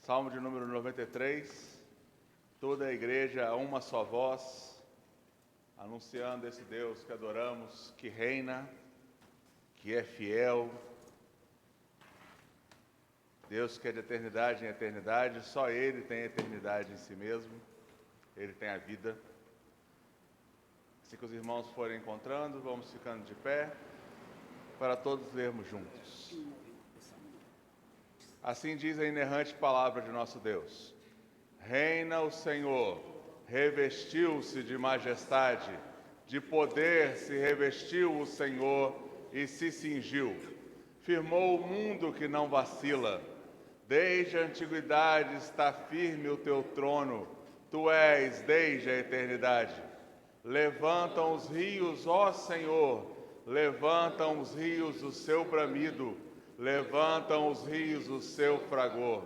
Salmo de número 93, toda a igreja a uma só voz, anunciando esse Deus que adoramos, que reina, que é fiel, Deus que é de eternidade em eternidade, só Ele tem a eternidade em si mesmo, Ele tem a vida. Assim que os irmãos forem encontrando, vamos ficando de pé, para todos lermos juntos. Assim diz a inerrante palavra de nosso Deus. Reina o Senhor, revestiu-se de majestade, de poder se revestiu o Senhor e se cingiu. Firmou o mundo que não vacila. Desde a antiguidade está firme o teu trono, tu és desde a eternidade. Levantam os rios, ó Senhor, levantam os rios o seu bramido, levantam os rios o seu fragor.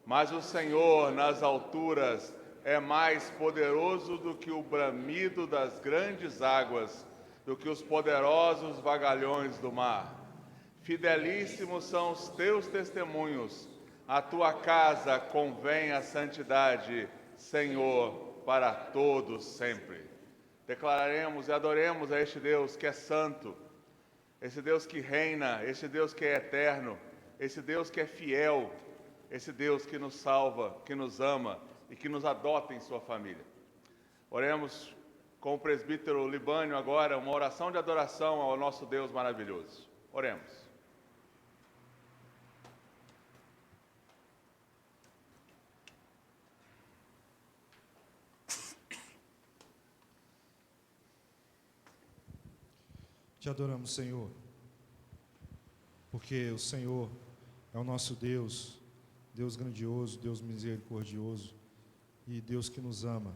Mas o Senhor nas alturas é mais poderoso do que o bramido das grandes águas, do que os poderosos vagalhões do mar. Fidelíssimos são os teus testemunhos, a tua casa convém a santidade, Senhor, para todos sempre. Declararemos e adoremos a este Deus que é santo, esse Deus que reina, esse Deus que é eterno, esse Deus que é fiel, esse Deus que nos salva, que nos ama e que nos adota em sua família. Oremos com o presbítero Libânio agora, uma oração de adoração ao nosso Deus maravilhoso. Oremos. Te adoramos, Senhor, porque o Senhor é o nosso Deus, Deus grandioso, Deus misericordioso e Deus que nos ama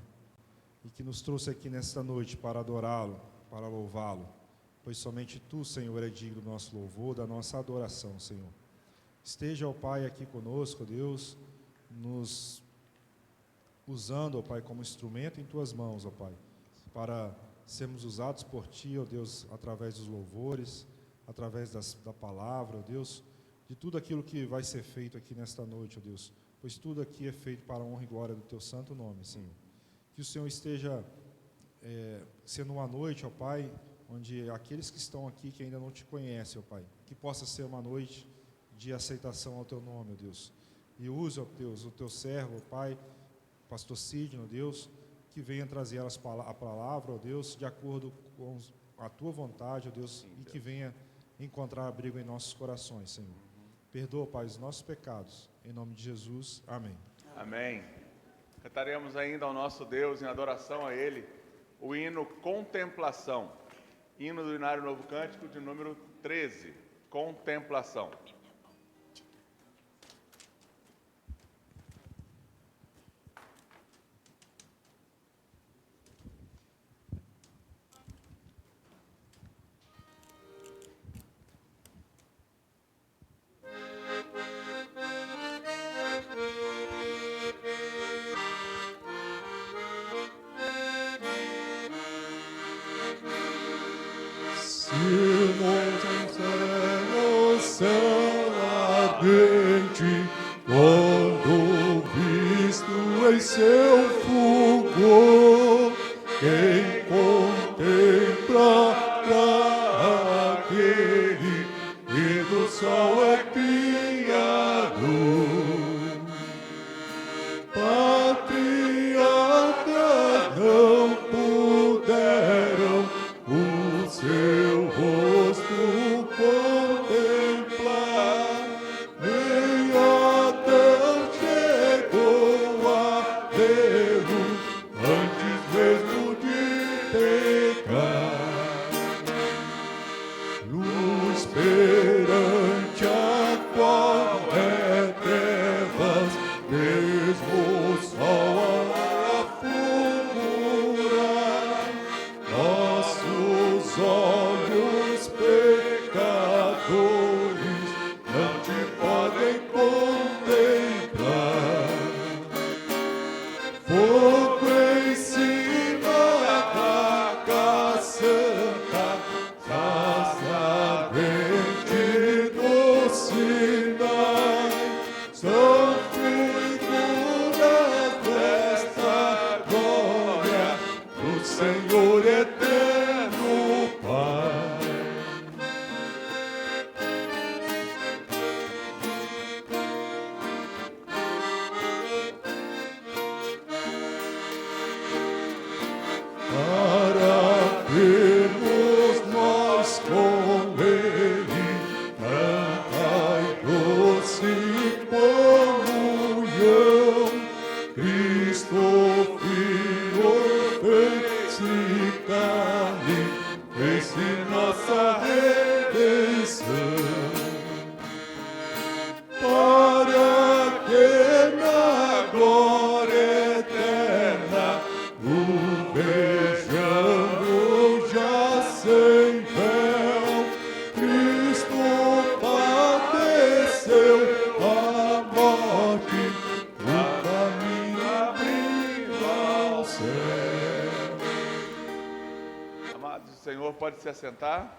e que nos trouxe aqui nesta noite para adorá-lo, para louvá-lo, pois somente Tu, Senhor, é digno do nosso louvor, da nossa adoração, Senhor. Esteja, ó Pai, aqui conosco, Deus, nos usando, ó Pai, como instrumento em Tuas mãos, ó Pai, para sermos usados por Ti, ó Deus, através dos louvores, através da palavra, ó Deus, de tudo aquilo que vai ser feito aqui nesta noite, ó Deus, pois tudo aqui é feito para a honra e glória do Teu santo nome, Senhor. Que o Senhor esteja sendo uma noite, ó Pai, onde aqueles que estão aqui que ainda não Te conhecem, ó Pai, que possa ser uma noite de aceitação ao Teu nome, ó Deus. E use, ó Deus, o Teu servo, ó Pai, pastor Sidney, ó Deus, que venha trazer a palavra, ó Deus, de acordo com a Tua vontade, ó Deus, e que venha encontrar abrigo em nossos corações, Senhor. Perdoa, Pai, os nossos pecados. Em nome de Jesus. Amém. Amém. Cantaremos ainda ao nosso Deus, em adoração a Ele, o hino Contemplação. Hino do Inário Novo Cântico, de número 13. Contemplação. Quando visto em seu fulgor, quem contemplará aquele que do sol é criado? Patriarcas não puderam o seu rosto contemplar. Chegou a ver-o antes mesmo de céu. Amados do Senhor, pode se assentar.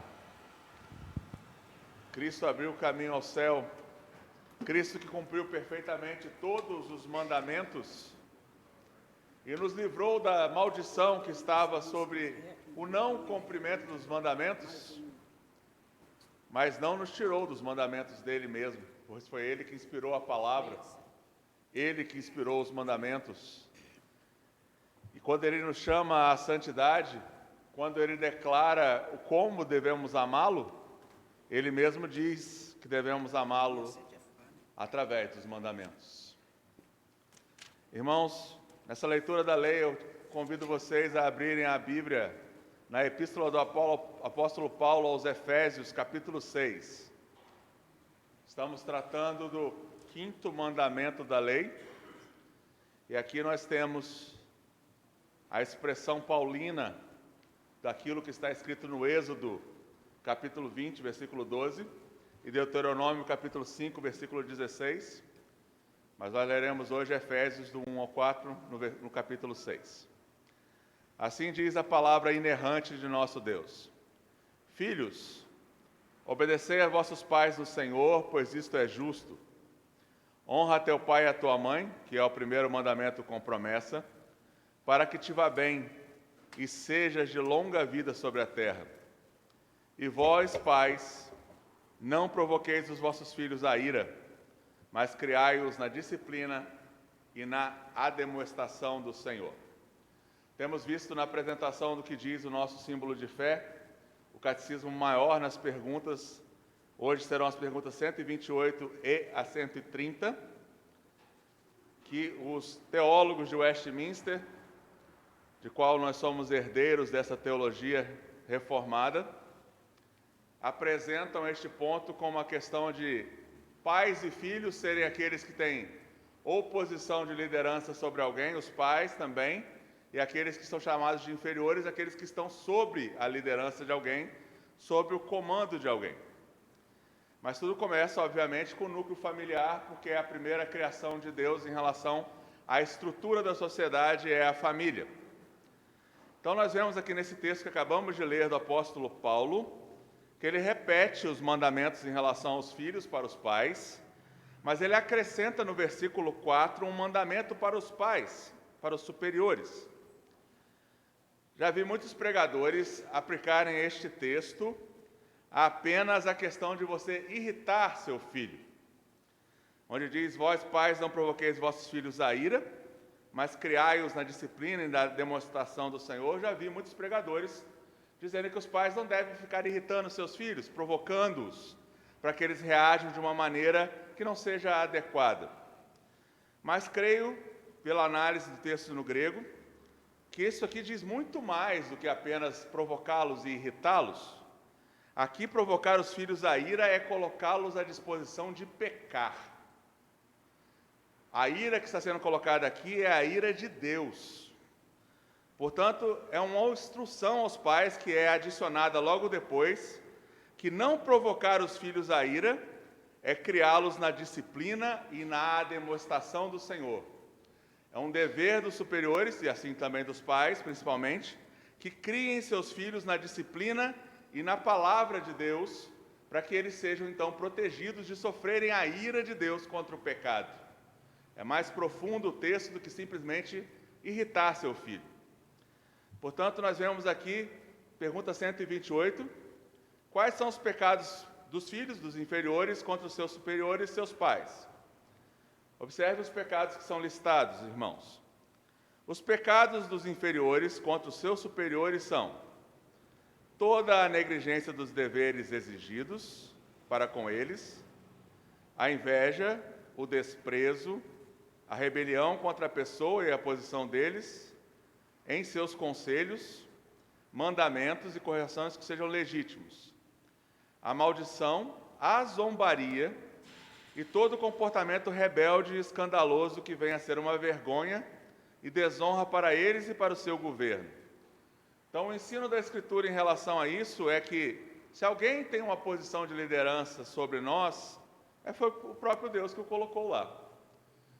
Cristo abriu o caminho ao céu. Cristo que cumpriu perfeitamente todos os mandamentos e nos livrou da maldição que estava sobre o não cumprimento dos mandamentos, mas não nos tirou dos mandamentos dele mesmo, pois foi ele que inspirou a palavra, ele que inspirou os mandamentos. E quando ele nos chama à santidade, quando ele declara o como devemos amá-lo, ele mesmo diz que devemos amá-lo através dos mandamentos. Irmãos, nessa leitura da lei, eu convido vocês a abrirem a Bíblia na Epístola do Apóstolo Paulo aos Efésios, capítulo 6. Estamos tratando do 5º mandamento da lei, e aqui nós temos a expressão paulina daquilo que está escrito no Êxodo, capítulo 20, versículo 12, e Deuteronômio, capítulo 5, versículo 16, mas nós leremos hoje Efésios, do 1 ao 4, no capítulo 6. Assim diz a palavra inerrante de nosso Deus: Filhos, obedecei a vossos pais no Senhor, pois isto é justo. Honra a teu pai e a tua mãe, que é o primeiro mandamento com promessa, para que te vá bem e sejas de longa vida sobre a terra. E vós, pais, não provoqueis os vossos filhos à ira, mas criai-os na disciplina e na admoestação do Senhor. Temos visto na apresentação do que diz o nosso símbolo de fé, o catecismo maior nas perguntas. Hoje serão as perguntas 128 e a 130, que os teólogos de Westminster, de qual nós somos herdeiros dessa teologia reformada, apresentam este ponto como a questão de pais e filhos serem aqueles que têm oposição de liderança sobre alguém, os pais também, e aqueles que são chamados de inferiores, aqueles que estão sobre a liderança de alguém, sobre o comando de alguém. Mas tudo começa, obviamente, com o núcleo familiar, porque é a primeira criação de Deus em relação à estrutura da sociedade, é a família. Então nós vemos aqui nesse texto que acabamos de ler do apóstolo Paulo, que ele repete os mandamentos em relação aos filhos para os pais, mas ele acrescenta no versículo 4 um mandamento para os pais, para os superiores. Já vi muitos pregadores aplicarem este texto apenas a questão de você irritar seu filho, onde diz: vós pais não provoqueis vossos filhos à ira, mas criai-os na disciplina e na demonstração do Senhor. Já vi muitos pregadores dizendo que os pais não devem ficar irritando seus filhos, provocando-os, para que eles reajam de uma maneira que não seja adequada. Mas creio, pela análise do texto no grego, que isso aqui diz muito mais do que apenas provocá-los e irritá-los. Aqui, provocar os filhos à ira é colocá-los à disposição de pecar. A ira que está sendo colocada aqui é a ira de Deus. Portanto, é uma instrução aos pais que é adicionada logo depois, que não provocar os filhos à ira é criá-los na disciplina e na admoestação do Senhor. É um dever dos superiores, e assim também dos pais, principalmente, que criem seus filhos na disciplina e na palavra de Deus, para que eles sejam então protegidos de sofrerem a ira de Deus contra o pecado. É mais profundo o texto do que simplesmente irritar seu filho. Portanto, nós vemos aqui, pergunta 128, quais são os pecados dos filhos, dos inferiores, contra os seus superiores e seus pais? Observe os pecados que são listados, irmãos. Os pecados dos inferiores contra os seus superiores são toda a negligência dos deveres exigidos para com eles, a inveja, o desprezo, a rebelião contra a pessoa e a posição deles, em seus conselhos, mandamentos e correções que sejam legítimos, a maldição, a zombaria e todo comportamento rebelde e escandaloso que venha a ser uma vergonha e desonra para eles e para o seu governo. Então, o ensino da Escritura em relação a isso é que, se alguém tem uma posição de liderança sobre nós, foi o próprio Deus que o colocou lá.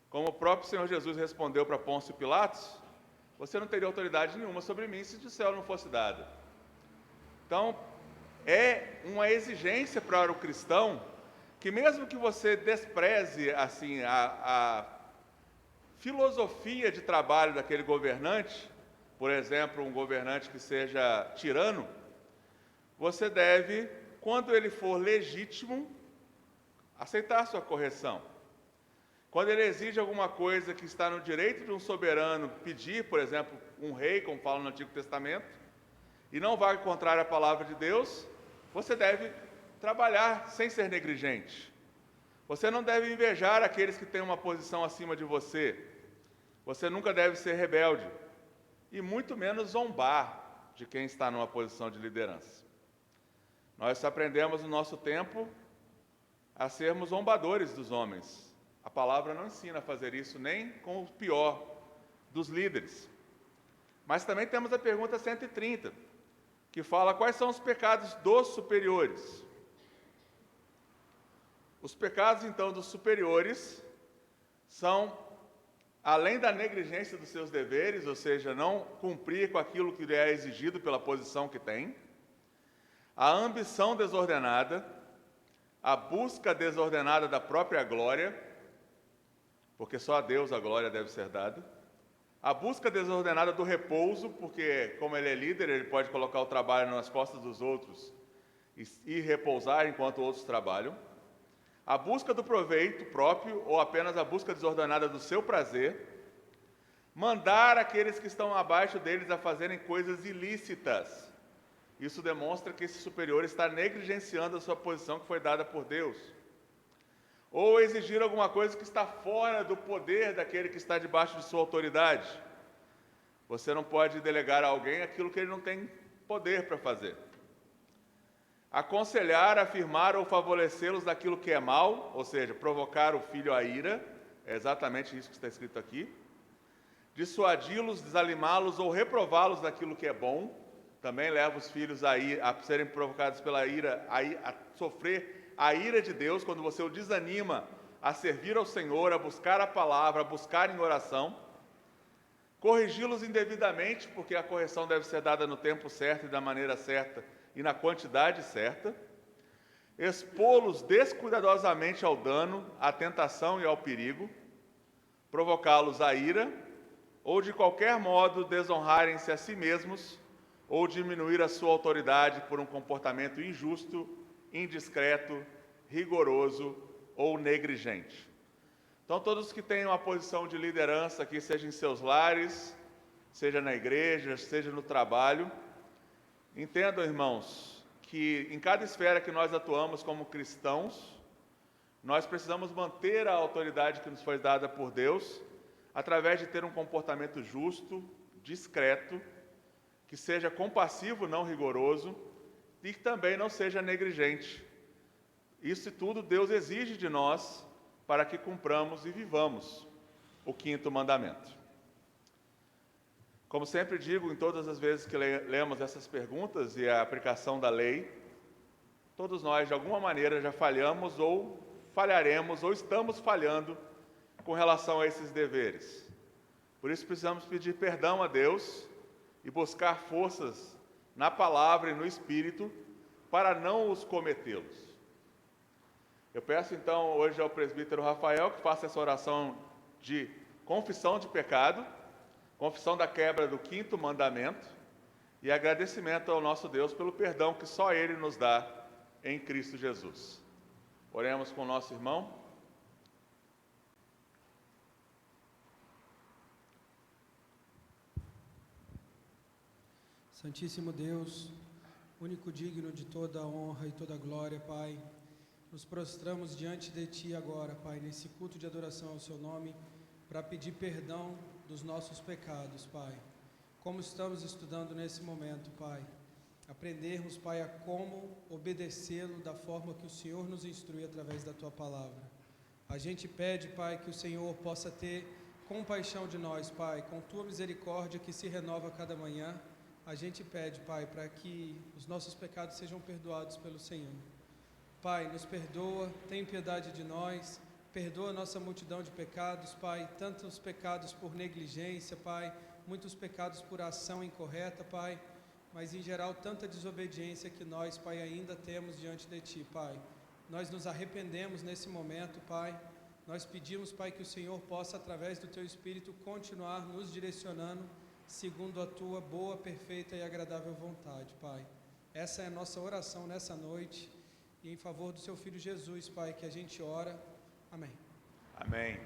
Como o próprio Senhor Jesus respondeu para Pôncio Pilatos, você não teria autoridade nenhuma sobre mim se do céu não fosse dada. Então, é uma exigência para o cristão que mesmo que você despreze assim a filosofia de trabalho daquele governante, por exemplo, um governante que seja tirano, você deve, quando ele for legítimo, aceitar sua correção. Quando ele exige alguma coisa que está no direito de um soberano pedir, por exemplo, um rei, como fala no Antigo Testamento, e não vai contrário à palavra de Deus, você deve trabalhar sem ser negligente. Você não deve invejar aqueles que têm uma posição acima de você. Você nunca deve ser rebelde. E muito menos zombar de quem está numa posição de liderança. Nós aprendemos no nosso tempo a sermos zombadores dos homens. A palavra não ensina a fazer isso nem com o pior dos líderes. Mas também temos a pergunta 130, que fala quais são os pecados dos superiores. Os pecados, então, dos superiores são, além da negligência dos seus deveres, ou seja, não cumprir com aquilo que lhe é exigido pela posição que tem, a ambição desordenada, a busca desordenada da própria glória, porque só a Deus a glória deve ser dada, a busca desordenada do repouso, porque como ele é líder, ele pode colocar o trabalho nas costas dos outros e repousar enquanto outros trabalham, a busca do proveito próprio ou apenas a busca desordenada do seu prazer, mandar aqueles que estão abaixo deles a fazerem coisas ilícitas. Isso demonstra que esse superior está negligenciando a sua posição que foi dada por Deus. Ou exigir alguma coisa que está fora do poder daquele que está debaixo de sua autoridade. Você não pode delegar a alguém aquilo que ele não tem poder para fazer. Aconselhar, afirmar ou favorecê-los daquilo que é mal, ou seja, provocar o filho à ira, é exatamente isso que está escrito aqui. Dissuadi-los, desanimá-los ou reprová-los daquilo que é bom, também leva os filhos a serem provocados pela ira, a sofrer a ira de Deus, quando você o desanima a servir ao Senhor, a buscar a palavra, a buscar em oração. Corrigi-los indevidamente, porque a correção deve ser dada no tempo certo e da maneira certa e na quantidade certa. Expô-los descuidadosamente ao dano, à tentação e ao perigo. Provocá-los à ira, ou de qualquer modo desonrarem-se a si mesmos, ou diminuir a sua autoridade por um comportamento injusto, indiscreto, rigoroso ou negligente. Então, todos que têm uma posição de liderança aqui, seja em seus lares, seja na igreja, seja no trabalho, entendam, irmãos, que em cada esfera que nós atuamos como cristãos, nós precisamos manter a autoridade que nos foi dada por Deus, através de ter um comportamento justo, discreto, que seja compassivo, não rigoroso, e que também não seja negligente. Isso tudo Deus exige de nós para que cumpramos e vivamos o 5º mandamento. Como sempre digo, em todas as vezes que lemos essas perguntas e a aplicação da lei, todos nós, de alguma maneira, já falhamos ou falharemos ou estamos falhando com relação a esses deveres. Por isso precisamos pedir perdão a Deus e buscar forças na palavra e no Espírito para não os cometê-los. Eu peço então hoje ao presbítero Rafael que faça essa oração de confissão de pecado, confissão da quebra do 5º mandamento e agradecimento ao nosso Deus pelo perdão que só Ele nos dá em Cristo Jesus. Oremos com o nosso irmão. Santíssimo Deus, único digno de toda a honra e toda a glória, Pai, nos prostramos diante de Ti agora, Pai, nesse culto de adoração ao Seu nome, para pedir perdão dos nossos pecados, Pai. Como estamos estudando nesse momento, Pai, aprendermos, Pai, a como obedecê-lo da forma que o Senhor nos instrui através da Tua palavra. A gente pede, Pai, que o Senhor possa ter compaixão de nós, Pai, com Tua misericórdia que se renova a cada manhã. A gente pede, Pai, para que os nossos pecados sejam perdoados pelo Senhor. Pai, nos perdoa, tem piedade de nós, perdoa a nossa multidão de pecados, Pai, tantos pecados por negligência, Pai, muitos pecados por ação incorreta, Pai, mas em geral tanta desobediência que nós, Pai, ainda temos diante de Ti, Pai. Nós nos arrependemos nesse momento, Pai. Nós pedimos, Pai, que o Senhor possa, através do Teu Espírito, continuar nos direcionando segundo a Tua boa, perfeita e agradável vontade, Pai. Essa é a nossa oração nessa noite e em favor do Seu Filho Jesus, Pai, que a gente ora. Amém. Amém.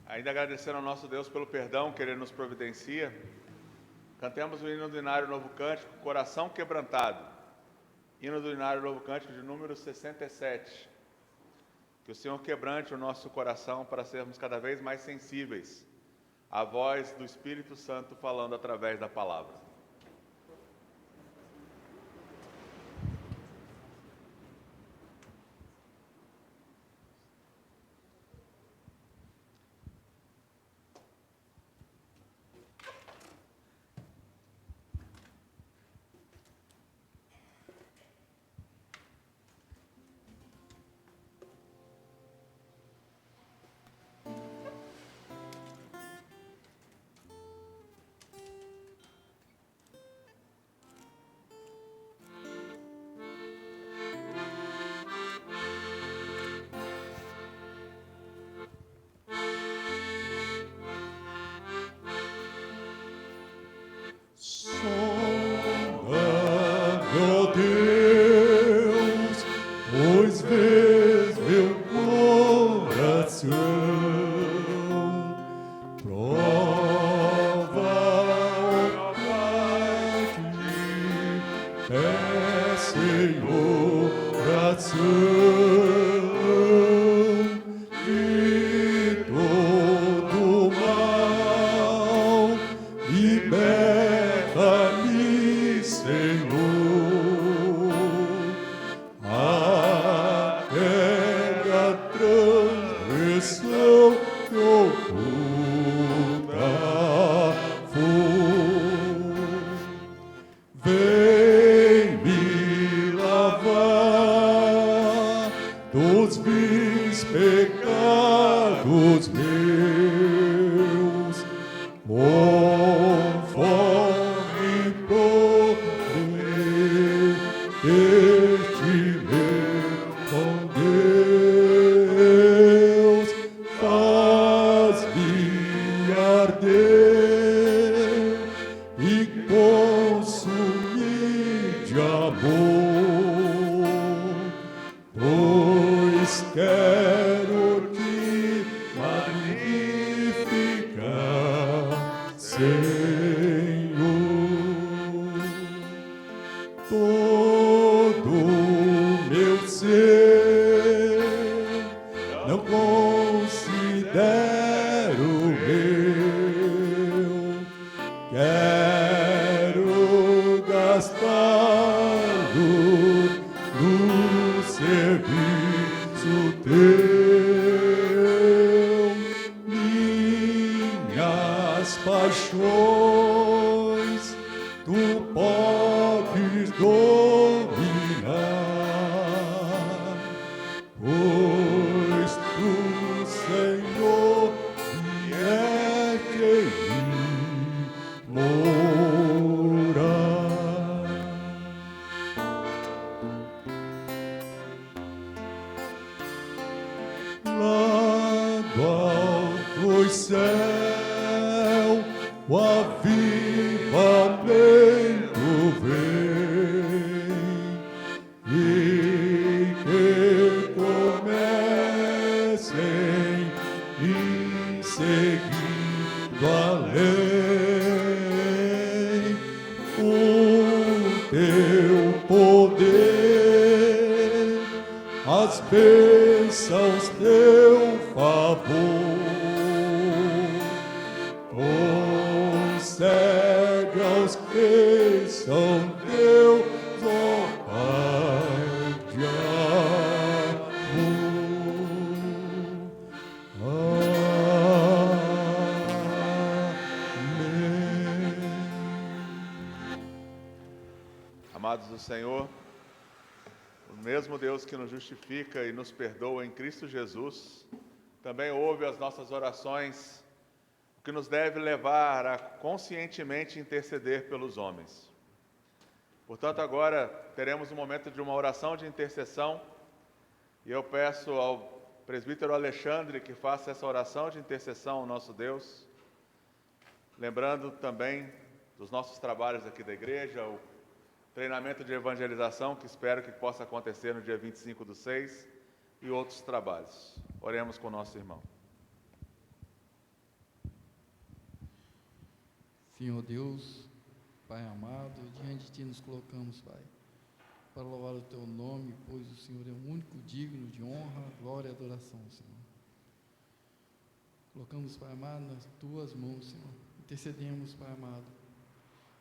Ainda agradecendo ao nosso Deus pelo perdão que Ele nos providencia, cantemos o hino do Inário Novo Cântico, Coração Quebrantado. Hino do Inário Novo Cântico de número 67. Que o Senhor quebrante o nosso coração para sermos cada vez mais sensíveis à voz do Espírito Santo falando através da palavra. Meu Deus, pois vês meu coração, prova a parte, é Senhor oração de todo mal, liberta-me, Senhor. Transgressão que oculta for, vem me lavar dos vis pecados meus, conforme prometeste meu Deus, faz-me arder e consumir de amor, pois quero te magnificar, Senhor. Todo meu ser não considero meu, quero gastá-lo no serviço teu, minhas paixões tu podes dominar, pois tu, Senhor, vieste em mim morar. Lá do alto céu, o avivamento vem, e que comecem em seguindo a lei, o teu poder, as bênçãos, teu favor, concede aos que são teus, ó Pai de amor. Amém. Amados do Senhor, o mesmo Deus que nos justifica e nos perdoa em Cristo Jesus, também ouve as nossas orações que nos deve levar a conscientemente interceder pelos homens. Portanto, agora teremos um momento de uma oração de intercessão, e eu peço ao presbítero Alexandre que faça essa oração de intercessão ao nosso Deus, lembrando também dos nossos trabalhos aqui da igreja, o treinamento de evangelização, que espero que possa acontecer no dia 25/6, e outros trabalhos. Oremos com o nosso irmão. Senhor Deus, Pai amado, diante de Ti nos colocamos, Pai, para louvar o Teu nome, pois o Senhor é o único digno de honra, glória e adoração, Senhor. Colocamos, Pai amado, nas Tuas mãos, Senhor. Intercedemos, Pai amado,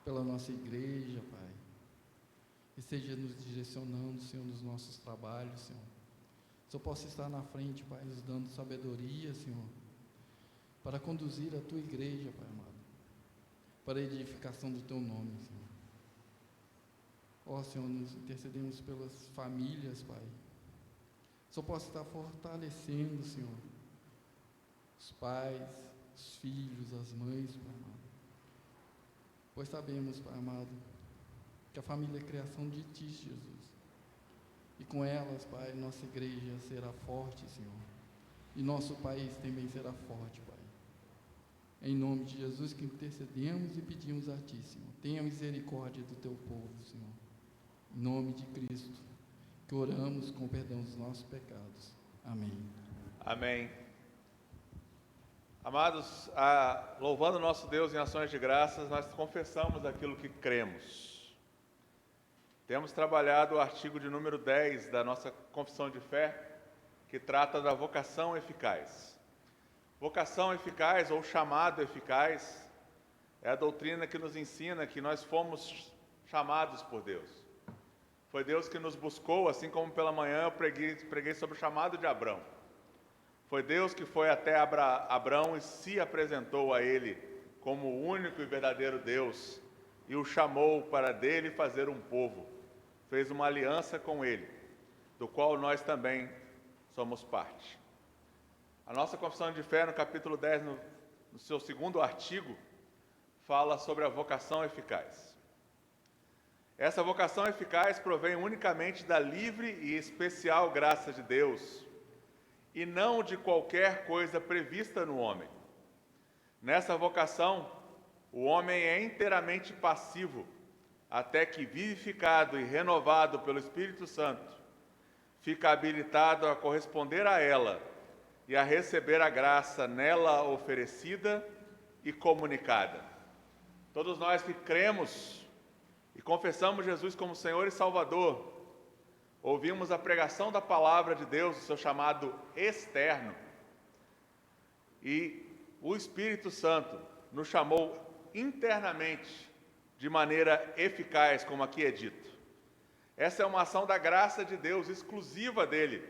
pela nossa igreja, Pai. Esteja nos direcionando, Senhor, nos nossos trabalhos, Senhor. Só possa estar na frente, Pai, nos dando sabedoria, Senhor, para conduzir a Tua igreja, Pai amado, para a edificação do Teu nome, Senhor. Ó, Senhor, nos intercedemos pelas famílias, Pai. Só possa estar fortalecendo, Senhor, os pais, os filhos, as mães, Pai amado. Pois sabemos, Pai amado, que a família é criação de Ti, Jesus. E com elas, Pai, nossa igreja será forte, Senhor. E nosso país também será forte, Pai. Em nome de Jesus que intercedemos e pedimos a Ti, Senhor. Tenha misericórdia do Teu povo, Senhor. Em nome de Cristo, que oramos com perdão dos nossos pecados. Amém. Amém. Amados, louvando nosso Deus em ações de graças, nós confessamos aquilo que cremos. Temos trabalhado o artigo de número 10 da nossa confissão de fé, que trata da vocação eficaz. Vocação eficaz, ou chamado eficaz, é a doutrina que nos ensina que nós fomos chamados por Deus. Foi Deus que nos buscou, assim como pela manhã eu preguei sobre o chamado de Abrão. Foi Deus que foi até Abrão e se apresentou a ele como o único e verdadeiro Deus e o chamou para dele fazer um povo. Fez uma aliança com ele, do qual nós também somos parte. A nossa confissão de fé, no capítulo 10, no seu segundo artigo, fala sobre a vocação eficaz. Essa vocação eficaz provém unicamente da livre e especial graça de Deus, e não de qualquer coisa prevista no homem. Nessa vocação, o homem é inteiramente passivo, até que, vivificado e renovado pelo Espírito Santo, fica habilitado a corresponder a ela e a receber a graça nela oferecida e comunicada. Todos nós que cremos e confessamos Jesus como Senhor e Salvador, ouvimos a pregação da palavra de Deus, o seu chamado externo, e o Espírito Santo nos chamou internamente, de maneira eficaz, como aqui é dito. Essa é uma ação da graça de Deus, exclusiva dele,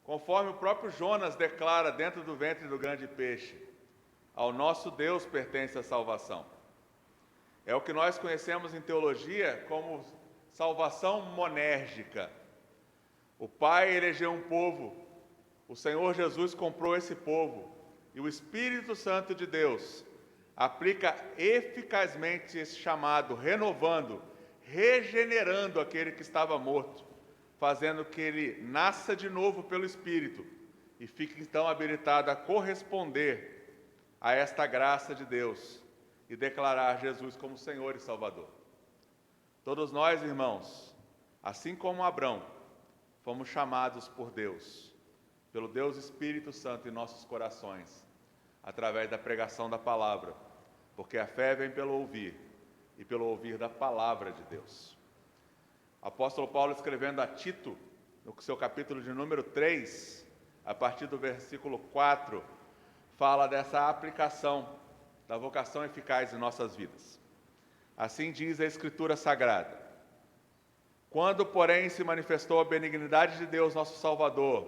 conforme o próprio Jonas declara dentro do ventre do grande peixe: ao nosso Deus pertence a salvação. É o que nós conhecemos em teologia como salvação monérgica. O Pai elegeu um povo, o Senhor Jesus comprou esse povo, e o Espírito Santo de Deus aplica eficazmente esse chamado, renovando, regenerando aquele que estava morto, fazendo que ele nasça de novo pelo Espírito e fique então habilitado a corresponder a esta graça de Deus e declarar Jesus como Senhor e Salvador. Todos nós, irmãos, assim como Abrão, fomos chamados por Deus, pelo Deus Espírito Santo em nossos corações, através da pregação da palavra, porque a fé vem pelo ouvir, e pelo ouvir da palavra de Deus. O apóstolo Paulo, escrevendo a Tito, no seu capítulo de número 3, a partir do versículo 4, fala dessa aplicação da vocação eficaz em nossas vidas. Assim diz a Escritura Sagrada: quando, porém, se manifestou a benignidade de Deus, nosso Salvador,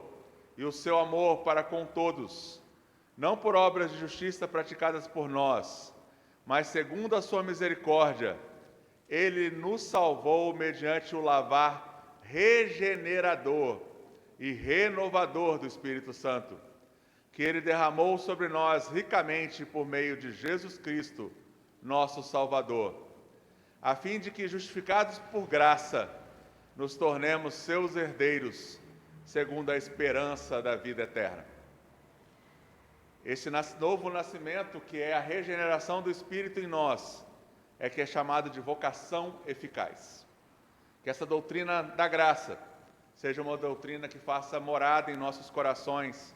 e o seu amor para com todos, não por obras de justiça praticadas por nós, mas segundo a sua misericórdia, Ele nos salvou mediante o lavar regenerador e renovador do Espírito Santo, que Ele derramou sobre nós ricamente por meio de Jesus Cristo, nosso Salvador, a fim de que, justificados por graça, nos tornemos seus herdeiros, segundo a esperança da vida eterna. Esse novo nascimento, que é a regeneração do Espírito em nós, é que é chamado de vocação eficaz. Que essa doutrina da graça seja uma doutrina que faça morada em nossos corações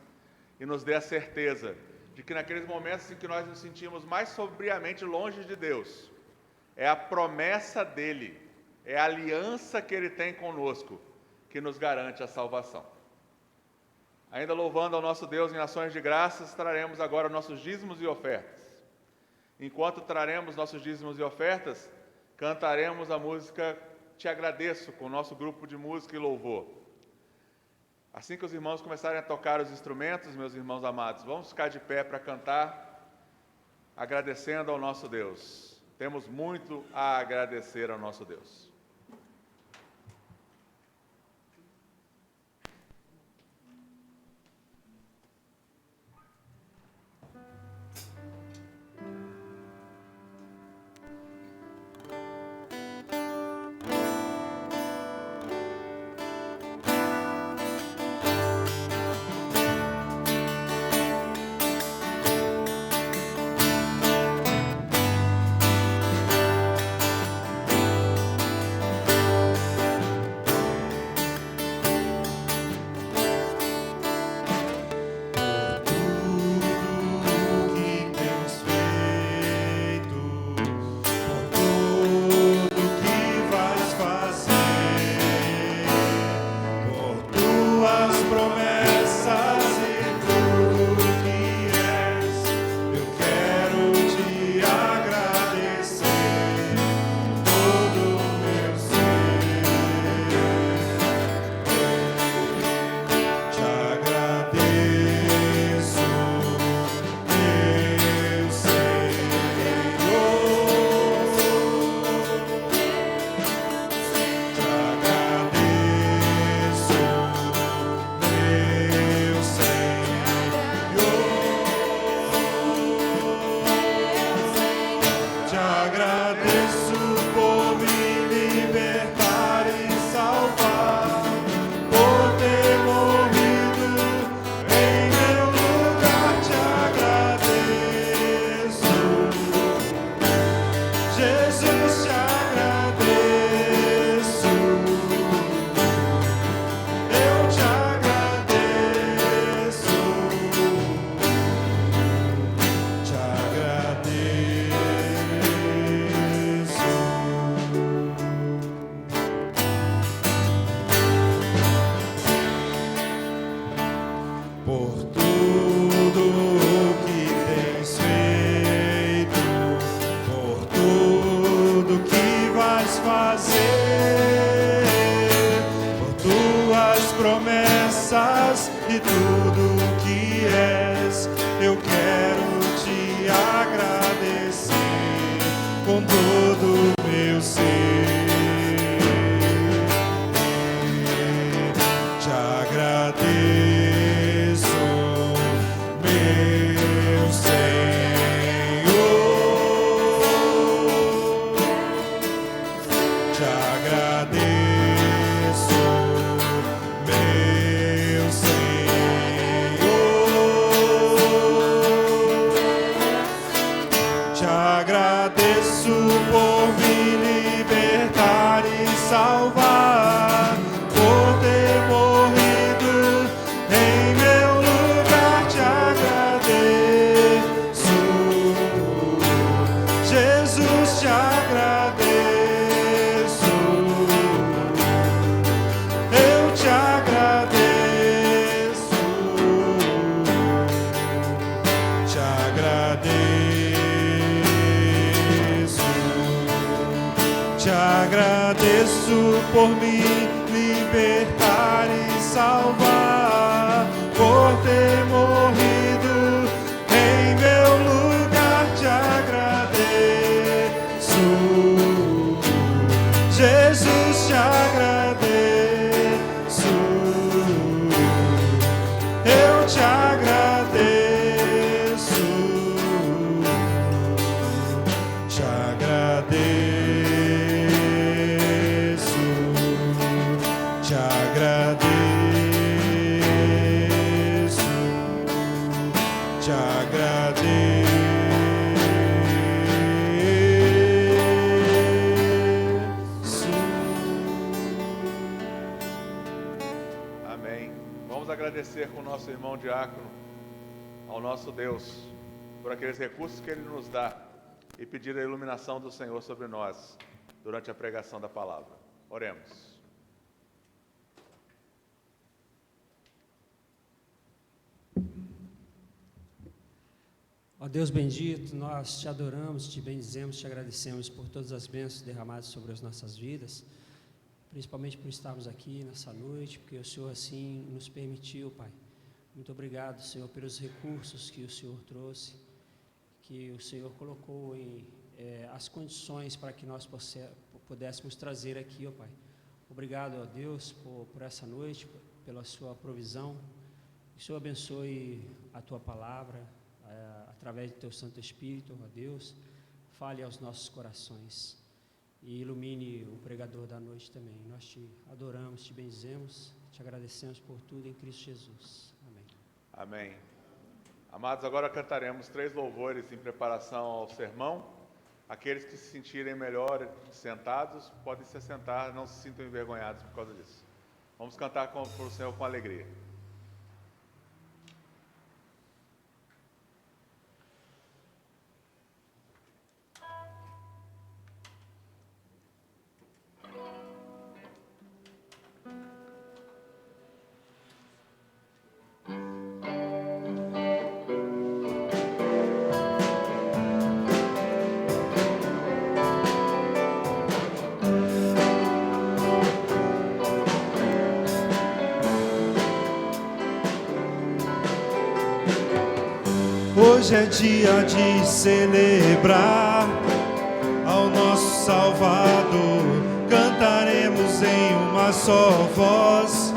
e nos dê a certeza de que naqueles momentos em que nós nos sentimos mais sobriamente longe de Deus, é a promessa dEle, é a aliança que Ele tem conosco, que nos garante a salvação. Ainda louvando ao nosso Deus em ações de graças, traremos agora nossos dízimos e ofertas. Enquanto traremos nossos dízimos e ofertas, cantaremos a música Te Agradeço, com o nosso grupo de música e louvor. Assim que os irmãos começarem a tocar os instrumentos, meus irmãos amados, vamos ficar de pé para cantar, agradecendo ao nosso Deus. Temos muito a agradecer ao nosso Deus. promessas e tudo que és, eu quero te agradecer com todo o meu ser. Te agradeço, meu Senhor. Te agradeço. Agradeço por me libertar e salvar, por ter morrido em meu lugar. Te agradeço, Jesus, te agradeço, eu te agradeço, te agradeço. Te agradeço por me libertar e salvar, por ter morrido em meu lugar. Te agradeço, Jesus, te agradeço, eu te agradeço. agradecer com o nosso irmão diácono ao nosso Deus por aqueles recursos que Ele nos dá e pedir a iluminação do Senhor sobre nós durante a pregação da palavra. Oremos. Ó Deus bendito, nós te adoramos, te bendizemos, te agradecemos por todas as bênçãos derramadas sobre as nossas vidas, principalmente por estarmos aqui nessa noite, porque o Senhor assim nos permitiu, Pai. Muito obrigado, Senhor, pelos recursos que o Senhor trouxe, que o Senhor colocou as condições para que nós pudéssemos trazer aqui, ó Pai. Obrigado, ó Deus, por essa noite, pela sua provisão. Que o Senhor abençoe a tua palavra, através do teu Santo Espírito, ó Deus, fale aos nossos corações e ilumine o pregador da noite também. Nós te adoramos, te bendizemos, te agradecemos por tudo em Cristo Jesus. Amém. Amém. Amados, agora cantaremos 3 louvores em preparação ao sermão. Aqueles que se sentirem melhor sentados, podem se sentar, não se sintam envergonhados por causa disso. Vamos cantar para o Senhor com alegria. Hoje é dia de celebrar ao nosso Salvador. Cantaremos em uma só voz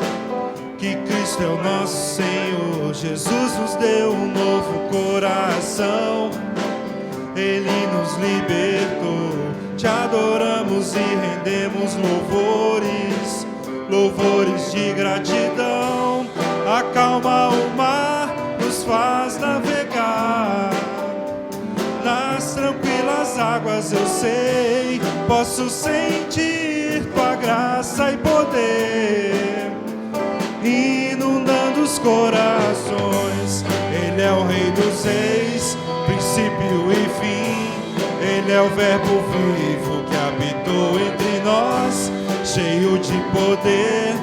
que Cristo é o nosso Senhor. Jesus nos deu um novo coração, Ele nos libertou. Te adoramos e rendemos louvores, louvores de gratidão. Acalma o mar, nos faz navegar nas tranquilas águas. Eu sei, posso sentir tua graça e poder inundando os corações. Ele é o Rei dos Reis, princípio e fim. Ele é o Verbo vivo que habitou entre nós, cheio de poder,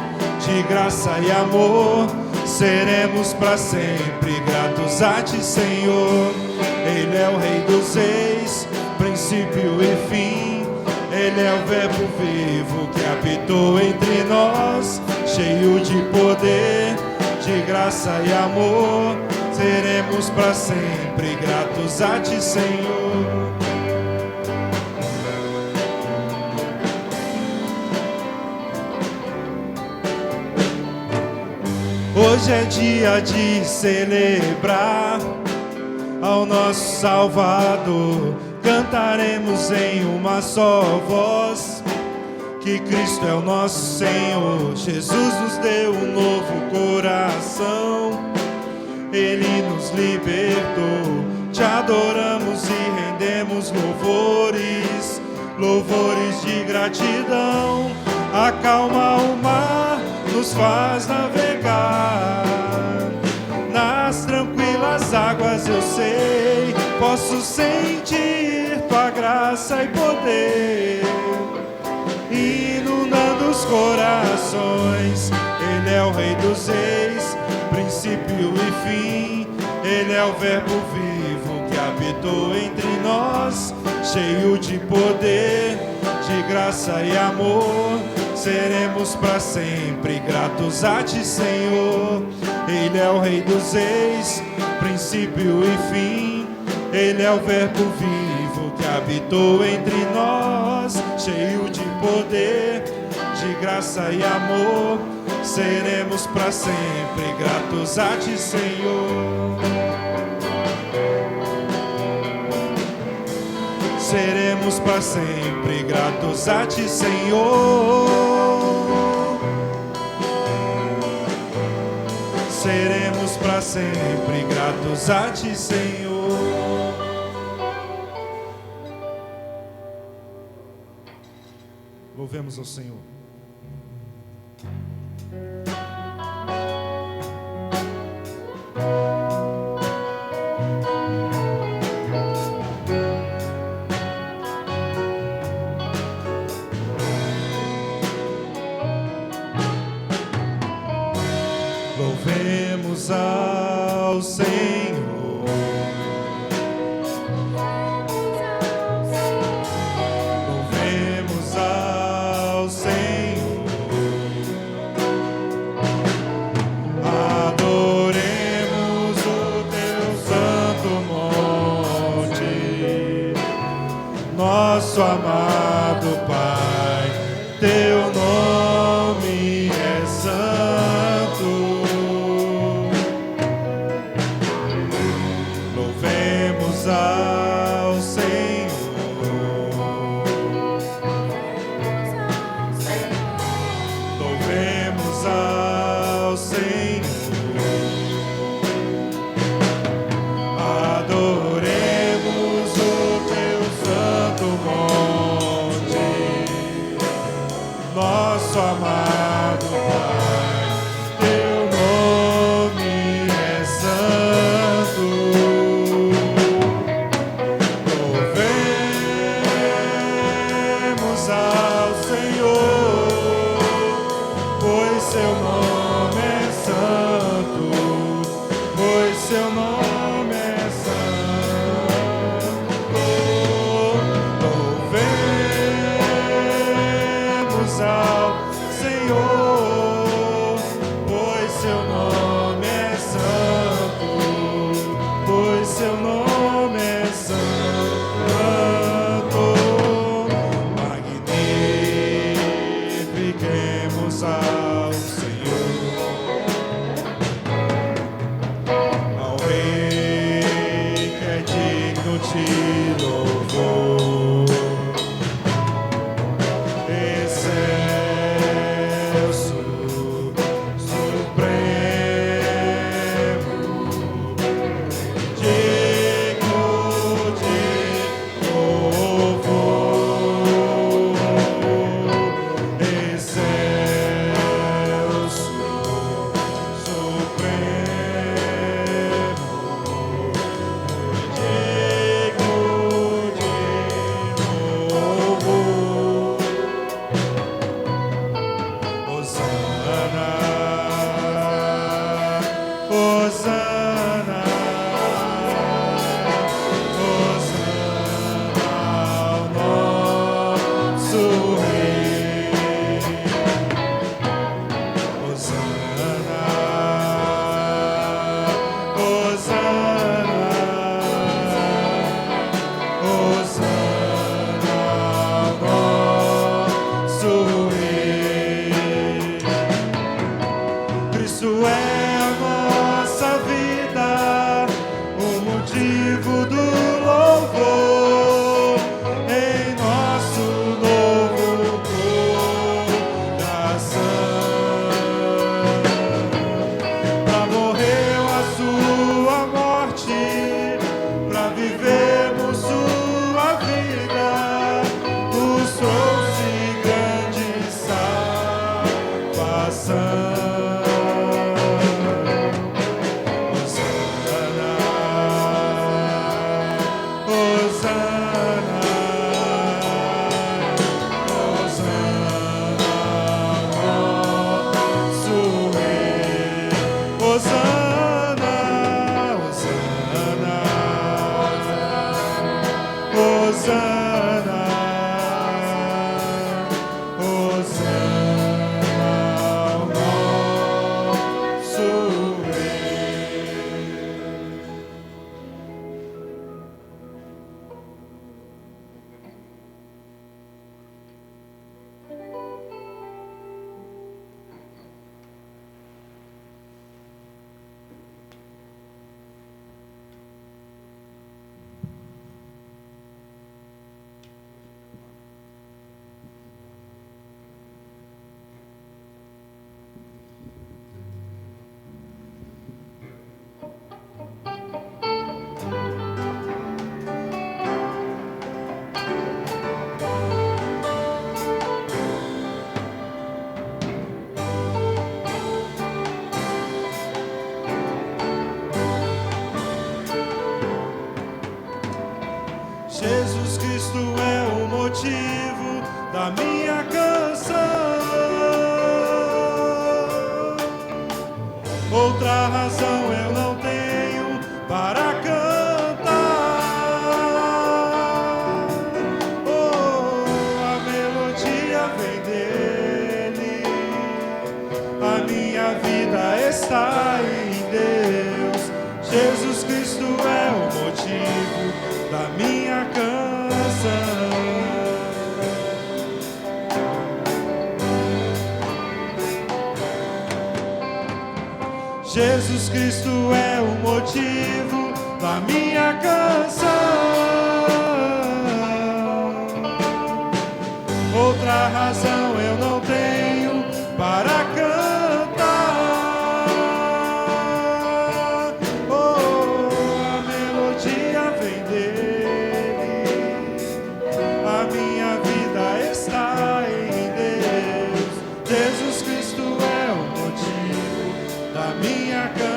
de graça e amor. Seremos para sempre gratos a ti, Senhor. Ele é o Rei dos Reis, princípio e fim. Ele é o Verbo vivo que habitou entre nós, cheio de poder, de graça e amor. Seremos para sempre gratos a ti, Senhor. Hoje é dia de celebrar ao nosso Salvador. Cantaremos em uma só voz que Cristo é o nosso Senhor. Jesus nos deu um novo coração, Ele nos libertou. Te adoramos e rendemos louvores, louvores de gratidão. Acalma o mar, nos faz navegar nas tranquilas águas. Eu sei, posso sentir tua graça e poder inundando os corações. Ele é o Rei dos Reis, princípio e fim. Ele é o Verbo vivo que habitou entre nós, cheio de poder, de graça e amor. Seremos para sempre gratos a ti, Senhor. Ele é o Rei dos Reis, princípio e fim. Ele é o Verbo vivo que habitou entre nós, cheio de poder, de graça e amor. Seremos para sempre gratos a ti, Senhor. Seremos para sempre gratos a ti, Senhor. Seremos para sempre gratos a ti, Senhor. Louvemos ao Senhor. Louvemos ao Senhor. Louvemos ao Senhor. Adoremos o teu santo monte, nosso amado Pai, teu nome é santo. Louvemos ao Senhor. Louvemos ao Senhor. Adoremos o teu santo monte, nosso amado Pai, teu nome é santo. Louvemos ao Senhor, pois seu nome é santo, pois seu nome é santo. Louvemos ao Senhor, pois seu nome é santo, pois seu nome é santo. Magnifiquemos ao Senhor, ao Rei que é digno de louvor. Excelso, supremo, digno de louvor. Excelso, supremo, digno de louvor. Hosana, Hosana, Hosana ao nosso Rei. Hosana, Hosana, Hosana ao nosso Rei. Cristo é a nossa vida, o motivo do louvor em nosso novo coração. Pra morreu a sua morte, pra vivermos sua vida, nos trouxe grande salvação. Hosana, Hosana, Hosana ao nosso Rei. Hosana, Hosana, Hosana, Hosana ao nosso Rei. Jesus Cristo é o motivo da minha canção. Outra razão está em Deus. Jesus Cristo é o motivo da minha canção. Jesus Cristo é o motivo da minha canção. Outra razão eu não tenho para cantar. Oh, a melodia vem dele. A minha vida está em Deus. Jesus Cristo é o motivo da minha canção.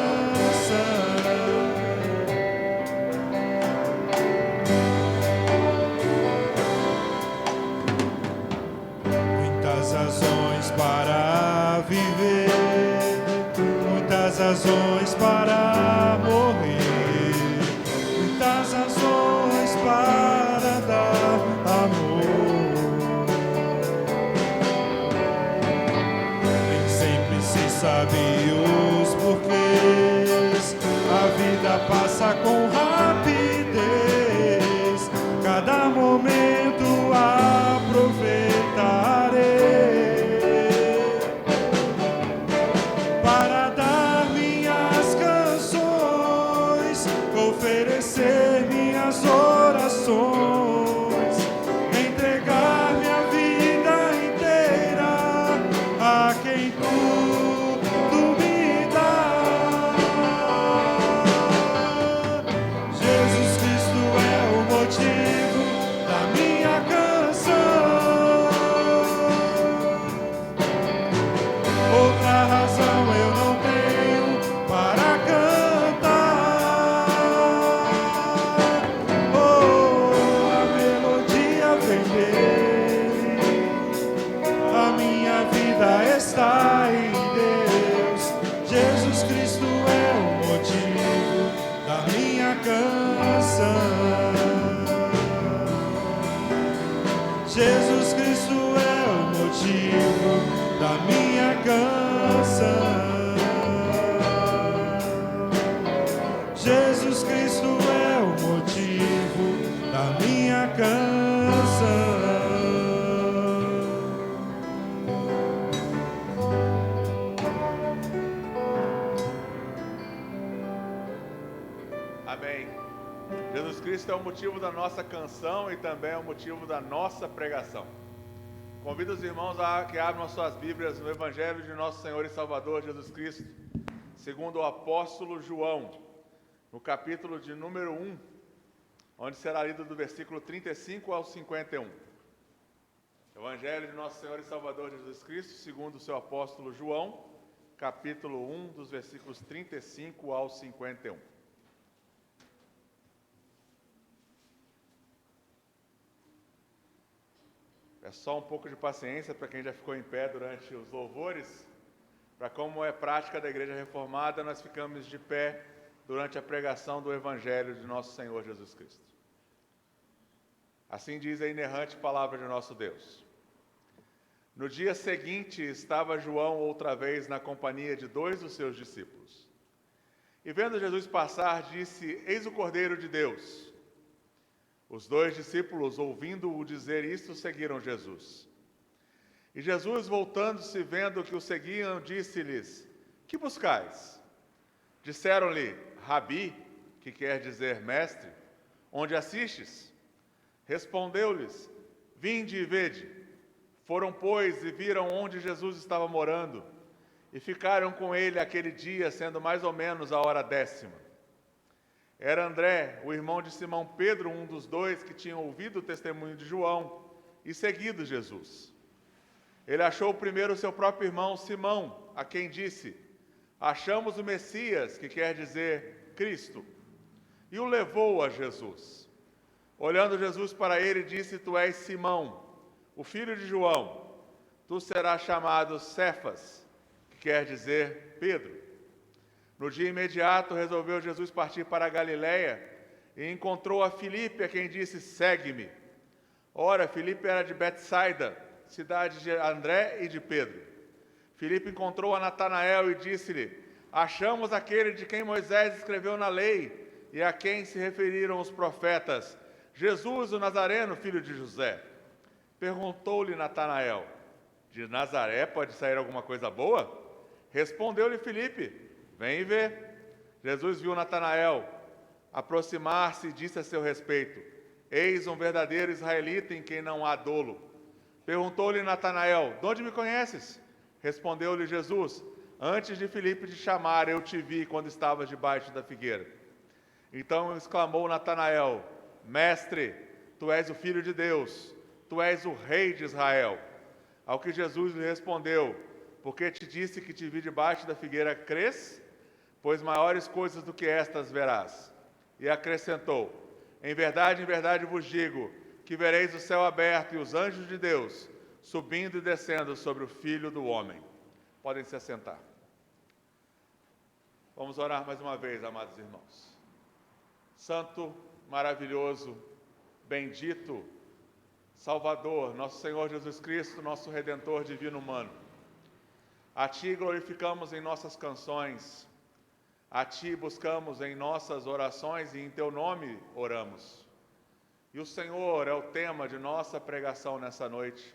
Muitas razões para viver, muitas razões para morrer, muitas razões para dar amor. Nem sempre se sabe os porquês, a vida passa com rapidez, cada momento aproveitarei para dar minhas canções, oferecer minhas orações, entregar minha vida inteira a quem tudo me dá. Jesus Cristo é o motivo da minha canção. Outra razão eu não tenho para cantar. Oh, a melodia vem dele. A minha vida está em Deus. Jesus Cristo é o motivo da minha canção. Jesus Cristo é o motivo da minha canção. Jesus Cristo é o motivo da minha canção. Amém. Jesus Cristo é o motivo da nossa canção e também é o motivo da nossa pregação. Convido os irmãos a que abram as suas Bíblias no Evangelho de nosso Senhor e Salvador Jesus Cristo, segundo o apóstolo João, no capítulo de número 1, onde será lido do versículo 35 ao 51. Evangelho de nosso Senhor e Salvador Jesus Cristo, segundo o seu apóstolo João, capítulo 1, dos versículos 35 ao 51. É só um pouco de paciência para quem já ficou em pé durante os louvores. Para como é prática da Igreja Reformada, nós ficamos de pé durante a pregação do Evangelho de nosso Senhor Jesus Cristo. Assim diz a inerrante palavra de nosso Deus. No dia seguinte, estava João outra vez na companhia de 2 dos seus discípulos. E vendo Jesus passar, disse: Eis o Cordeiro de Deus. Os 2 discípulos, ouvindo-o dizer isto, seguiram Jesus. E Jesus, voltando-se, vendo que o seguiam, disse-lhes: Que buscais? Disseram-lhe: Rabi, que quer dizer mestre, onde assistes? Respondeu-lhes: Vinde e vede. Foram, pois, e viram onde Jesus estava morando, e ficaram com ele aquele dia, sendo mais ou menos a hora 10ª. Era André, o irmão de Simão Pedro, um dos 2 que tinham ouvido o testemunho de João e seguido Jesus. Ele achou primeiro seu próprio irmão Simão, a quem disse: Achamos o Messias, que quer dizer Cristo, e o levou a Jesus. Olhando Jesus para ele, disse: Tu és Simão, o filho de João, tu serás chamado Cefas, que quer dizer Pedro. No dia imediato, resolveu Jesus partir para a Galiléia e encontrou a Filipe, a quem disse: Segue-me. Ora, Filipe era de Betsaida, cidade de André e de Pedro. Filipe encontrou a Natanael e disse-lhe: achamos aquele de quem Moisés escreveu na lei e a quem se referiram os profetas, Jesus o Nazareno, filho de José. Perguntou-lhe Natanael: de Nazaré pode sair alguma coisa boa? Respondeu-lhe Filipe: vem e vê. Jesus viu Natanael aproximar-se e disse a seu respeito: eis um verdadeiro israelita em quem não há dolo. Perguntou-lhe Natanael: de onde me conheces? Respondeu-lhe Jesus: antes de Filipe te chamar, eu te vi quando estavas debaixo da figueira. Então exclamou Natanael: mestre, tu és o Filho de Deus, tu és o Rei de Israel. Ao que Jesus lhe respondeu: porque te disse que te vi debaixo da figueira, crês? Pois maiores coisas do que estas verás. E acrescentou: em verdade vos digo, que vereis o céu aberto e os anjos de Deus subindo e descendo sobre o Filho do Homem. Podem se assentar. Vamos orar mais uma vez, amados irmãos. Santo, maravilhoso, bendito, Salvador, nosso Senhor Jesus Cristo, nosso Redentor divino humano. A Ti glorificamos em nossas canções, a Ti buscamos em nossas orações e em Teu nome oramos. E o Senhor é o tema de nossa pregação nessa noite.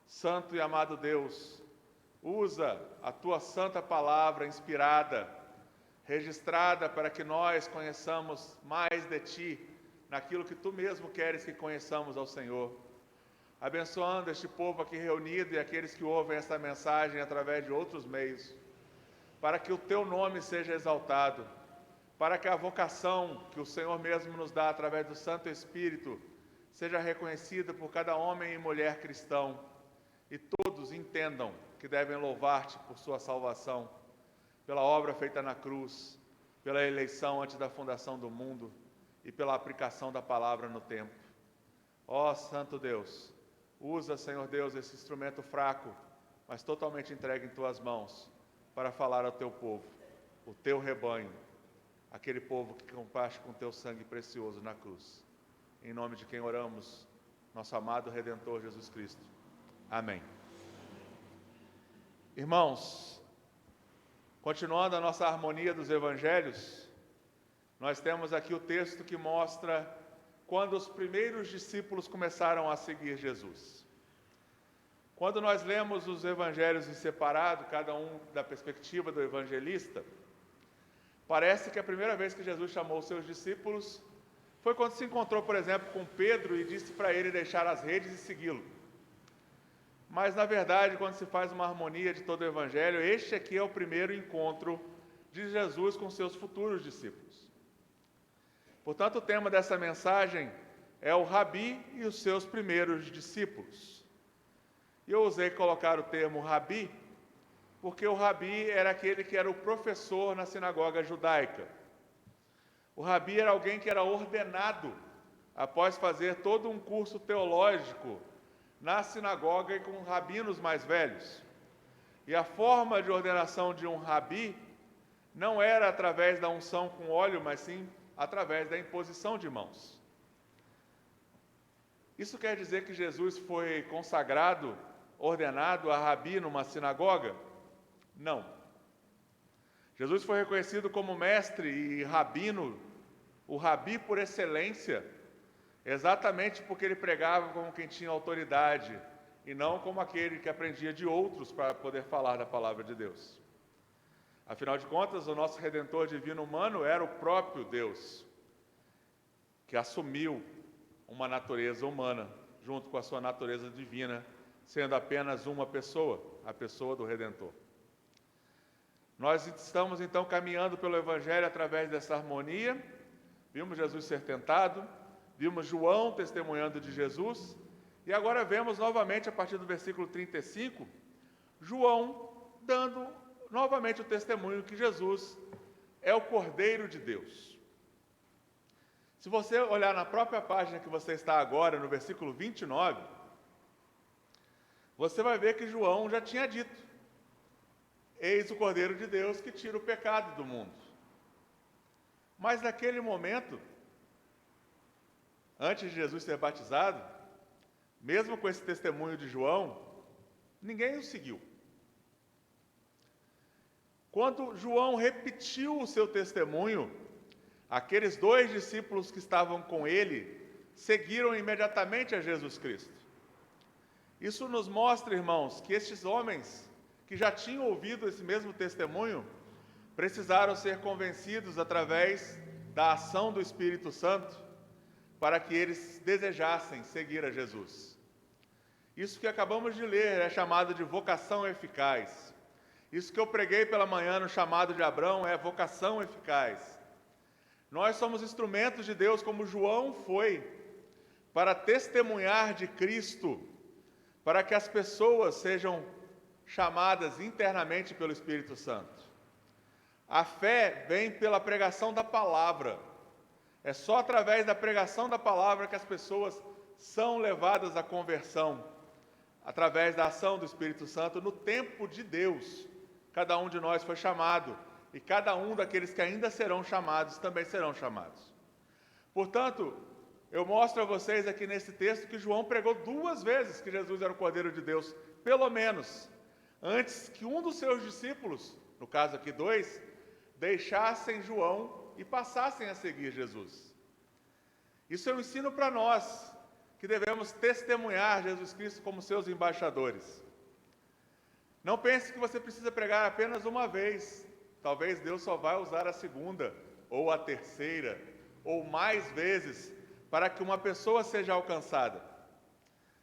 Santo e amado Deus, usa a Tua santa palavra inspirada, registrada para que nós conheçamos mais de Ti, naquilo que Tu mesmo queres que conheçamos ao Senhor. Abençoando este povo aqui reunido e aqueles que ouvem esta mensagem através de outros meios, para que o Teu nome seja exaltado, para que a vocação que o Senhor mesmo nos dá através do Santo Espírito seja reconhecida por cada homem e mulher cristão, e todos entendam que devem louvar-Te por sua salvação, pela obra feita na cruz, pela eleição antes da fundação do mundo e pela aplicação da palavra no tempo. Ó Santo Deus, usa, Senhor Deus, esse instrumento fraco, mas totalmente entregue em Tuas mãos, para falar ao Teu povo, o Teu rebanho, aquele povo que compraste com Teu sangue precioso na cruz. Em nome de quem oramos, nosso amado Redentor Jesus Cristo. Amém. Irmãos, continuando a nossa harmonia dos evangelhos, nós temos aqui o texto que mostra quando os primeiros discípulos começaram a seguir Jesus. Quando nós lemos os evangelhos em separado, cada um da perspectiva do evangelista, parece que a primeira vez que Jesus chamou os seus discípulos foi quando se encontrou, por exemplo, com Pedro e disse para ele deixar as redes e segui-lo. Mas, na verdade, quando se faz uma harmonia de todo o evangelho, este aqui é o primeiro encontro de Jesus com seus futuros discípulos. Portanto, o tema dessa mensagem é o Rabi e os seus primeiros discípulos. E eu usei colocar o termo Rabi, porque o Rabi era aquele que era o professor na sinagoga judaica. O Rabi era alguém que era ordenado após fazer todo um curso teológico na sinagoga e com rabinos mais velhos. E a forma de ordenação de um Rabi não era através da unção com óleo, mas sim através da imposição de mãos. Isso quer dizer que Jesus foi consagrado, ordenado a Rabi numa sinagoga? Não. Jesus foi reconhecido como mestre e rabino, o Rabi por excelência, exatamente porque ele pregava como quem tinha autoridade e não como aquele que aprendia de outros para poder falar da palavra de Deus. Afinal de contas, o nosso Redentor divino humano era o próprio Deus, que assumiu uma natureza humana junto com a sua natureza divina, sendo apenas uma pessoa, a pessoa do Redentor. Nós estamos então caminhando pelo Evangelho através dessa harmonia. Vimos Jesus ser tentado, vimos João testemunhando de Jesus, e agora vemos novamente, a partir do versículo 35, João dando novamente o testemunho que Jesus é o Cordeiro de Deus. Se você olhar na própria página que você está agora, no versículo 29, você vai ver que João já tinha dito: eis o Cordeiro de Deus que tira o pecado do mundo. Mas naquele momento, antes de Jesus ser batizado, mesmo com esse testemunho de João, ninguém o seguiu. Quando João repetiu o seu testemunho, aqueles 2 discípulos que estavam com ele seguiram imediatamente a Jesus Cristo. Isso nos mostra, irmãos, que estes homens que já tinham ouvido esse mesmo testemunho precisaram ser convencidos através da ação do Espírito Santo para que eles desejassem seguir a Jesus. Isso que acabamos de ler é chamado de vocação eficaz. Isso que eu preguei pela manhã no chamado de Abrão é vocação eficaz. Nós somos instrumentos de Deus, como João foi, para testemunhar de Cristo, para que as pessoas sejam chamadas internamente pelo Espírito Santo. A fé vem pela pregação da palavra. É só através da pregação da palavra que as pessoas são levadas à conversão, através da ação do Espírito Santo no tempo de Deus. Cada um de nós foi chamado, e cada um daqueles que ainda serão chamados também serão chamados. Portanto, eu mostro a vocês aqui nesse texto que João pregou 2 vezes que Jesus era o Cordeiro de Deus, pelo menos, antes que um dos seus discípulos, no caso aqui 2, deixassem João e passassem a seguir Jesus. Isso é um ensino para nós, que devemos testemunhar Jesus Cristo como seus embaixadores. Não pense que você precisa pregar apenas uma vez. Talvez Deus só vai usar a 2ª, ou a 3ª, ou mais vezes, para que uma pessoa seja alcançada.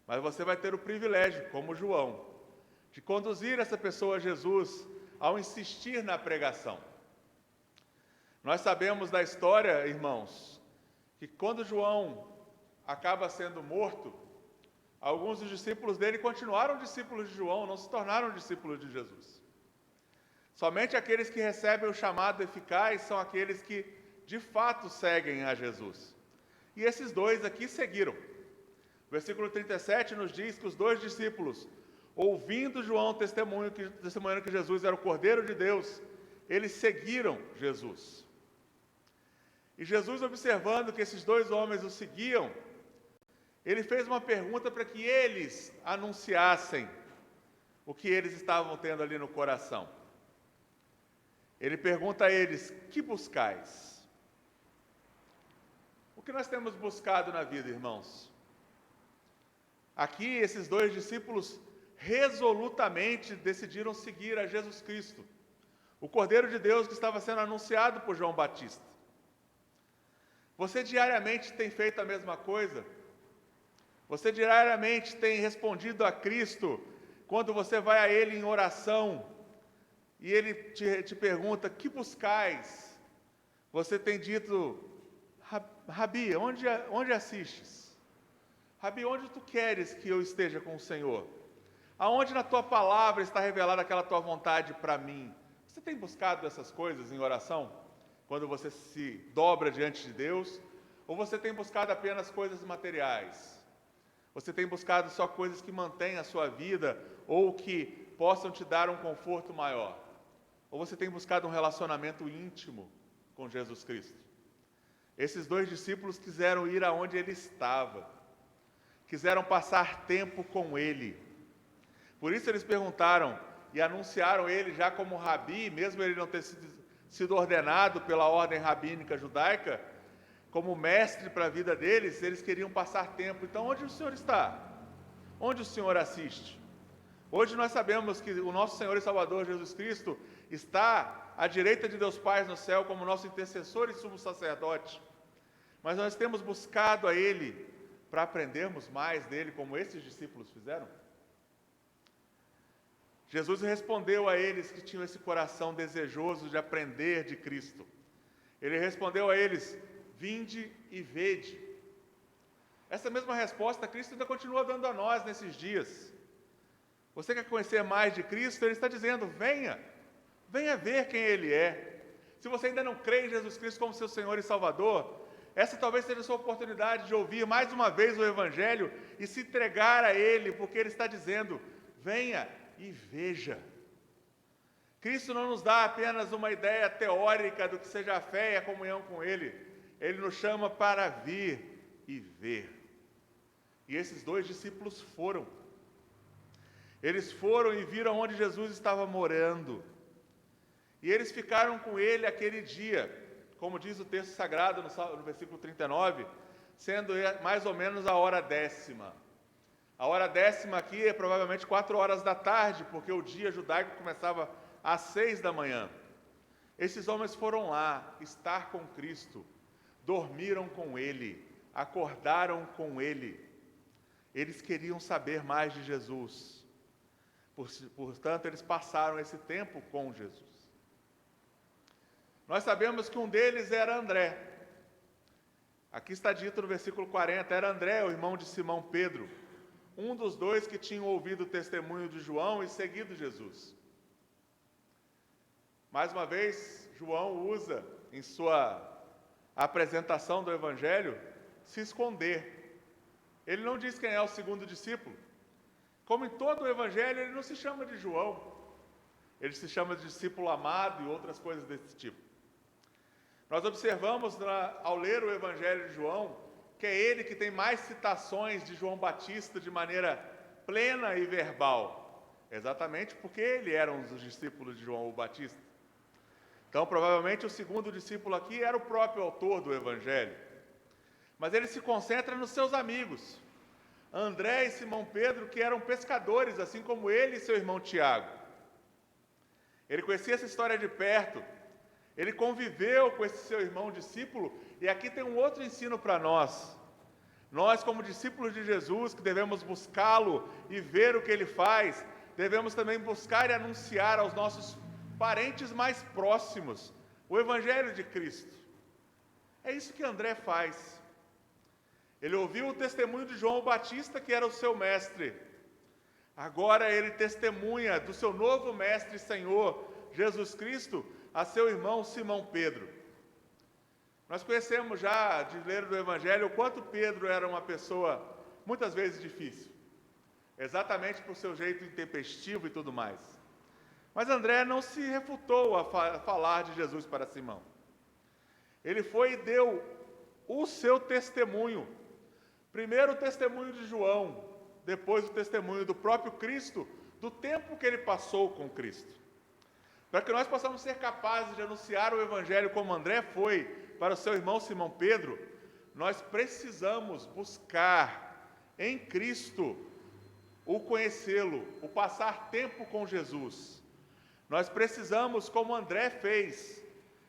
Mas você vai ter o privilégio, como João, de conduzir essa pessoa a Jesus ao insistir na pregação. Nós sabemos da história, irmãos, que quando João acaba sendo morto, alguns dos discípulos dele continuaram discípulos de João, não se tornaram discípulos de Jesus. Somente aqueles que recebem o chamado eficaz são aqueles que, de fato, seguem a Jesus. E esses 2 aqui seguiram. O versículo 37 nos diz que os 2 discípulos, ouvindo João testemunhando que Jesus era o Cordeiro de Deus, eles seguiram Jesus. E Jesus, observando que esses 2 homens o seguiam, ele fez uma pergunta para que eles anunciassem o que eles estavam tendo ali no coração. Ele pergunta a eles: que buscais? O que nós temos buscado na vida, irmãos? Aqui, esses 2 discípulos resolutamente decidiram seguir a Jesus Cristo, o Cordeiro de Deus que estava sendo anunciado por João Batista. Você diariamente tem feito a mesma coisa? Você diariamente tem respondido a Cristo quando você vai a Ele em oração e Ele te pergunta: que buscais? Você tem dito: Rabi, onde assistes? Rabi, onde tu queres que eu esteja com o Senhor? Aonde na tua palavra está revelada aquela tua vontade para mim? Você tem buscado essas coisas em oração? Quando você se dobra diante de Deus? Ou você tem buscado apenas coisas materiais? Você tem buscado só coisas que mantêm a sua vida ou que possam te dar um conforto maior? Ou você tem buscado um relacionamento íntimo com Jesus Cristo? Esses 2 discípulos quiseram ir aonde Ele estava. Quiseram passar tempo com Ele. Por isso eles perguntaram e anunciaram Ele já como Rabi, mesmo Ele não ter sido ordenado pela ordem rabínica judaica, como mestre para a vida deles, eles queriam passar tempo. Então, onde o Senhor está? Onde o Senhor assiste? Hoje nós sabemos que o nosso Senhor e Salvador Jesus Cristo está à direita de Deus Pai no céu como nosso intercessor e sumo sacerdote. Mas nós temos buscado a Ele para aprendermos mais dele, como esses discípulos fizeram? Jesus respondeu a eles que tinham esse coração desejoso de aprender de Cristo. Ele respondeu a eles: vinde e vede. Essa mesma resposta Cristo ainda continua dando a nós nesses dias. Você quer conhecer mais de Cristo? Ele está dizendo: venha ver quem Ele é. Se você ainda não crê em Jesus Cristo como seu Senhor e Salvador, essa talvez seja a sua oportunidade de ouvir mais uma vez o Evangelho e se entregar a Ele, porque Ele está dizendo: venha e veja. Cristo não nos dá apenas uma ideia teórica do que seja a fé e a comunhão com Ele. Ele nos chama para vir e ver. E esses 2 discípulos foram. Eles foram e viram onde Jesus estava morando. E eles ficaram com ele aquele dia, como diz o texto sagrado no versículo 39, sendo mais ou menos a hora 10ª. A hora 10ª aqui é provavelmente 4 horas da tarde, porque o dia judaico começava às 6 da manhã. Esses homens foram lá estar com Cristo, dormiram com Ele, acordaram com Ele. Eles queriam saber mais de Jesus. Portanto, eles passaram esse tempo com Jesus. Nós sabemos que um deles era André. Aqui está dito no versículo 40, era André, o irmão de Simão Pedro, um dos dois que tinham ouvido o testemunho de João e seguido Jesus. Mais uma vez, João usa em sua apresentação do Evangelho se esconder. Ele não diz quem é o segundo discípulo. Como em todo o Evangelho, ele não se chama de João. Ele se chama de discípulo amado e outras coisas desse tipo. Nós observamos, ao ler o Evangelho de João, que é ele que tem mais citações de João Batista de maneira plena e verbal. Exatamente porque ele era um dos discípulos de João Batista. Então, provavelmente, o segundo discípulo aqui era o próprio autor do Evangelho. Mas ele se concentra nos seus amigos, André e Simão Pedro, que eram pescadores, assim como ele e seu irmão Tiago. Ele conhecia essa história de perto, ele conviveu com esse seu irmão discípulo, e aqui tem um outro ensino para nós. Nós, como discípulos de Jesus, que devemos buscá-lo e ver o que ele faz, devemos também buscar e anunciar aos nossos parentes mais próximos o Evangelho de Cristo. É isso que André faz. Ele ouviu o testemunho de João Batista, que era o seu mestre. Agora ele testemunha do seu novo mestre e Senhor, Jesus Cristo, a seu irmão Simão Pedro. Nós conhecemos já, de ler do Evangelho, o quanto Pedro era uma pessoa, muitas vezes, difícil. Exatamente por seu jeito intempestivo e tudo mais. Mas André não se refutou a falar de Jesus para Simão. Ele foi e deu o seu testemunho. Primeiro o testemunho de João, depois o testemunho do próprio Cristo, do tempo que ele passou com Cristo. Para que nós possamos ser capazes de anunciar o Evangelho como André foi para o seu irmão Simão Pedro, nós precisamos buscar em Cristo o conhecê-lo, o passar tempo com Jesus. Nós precisamos, como André fez,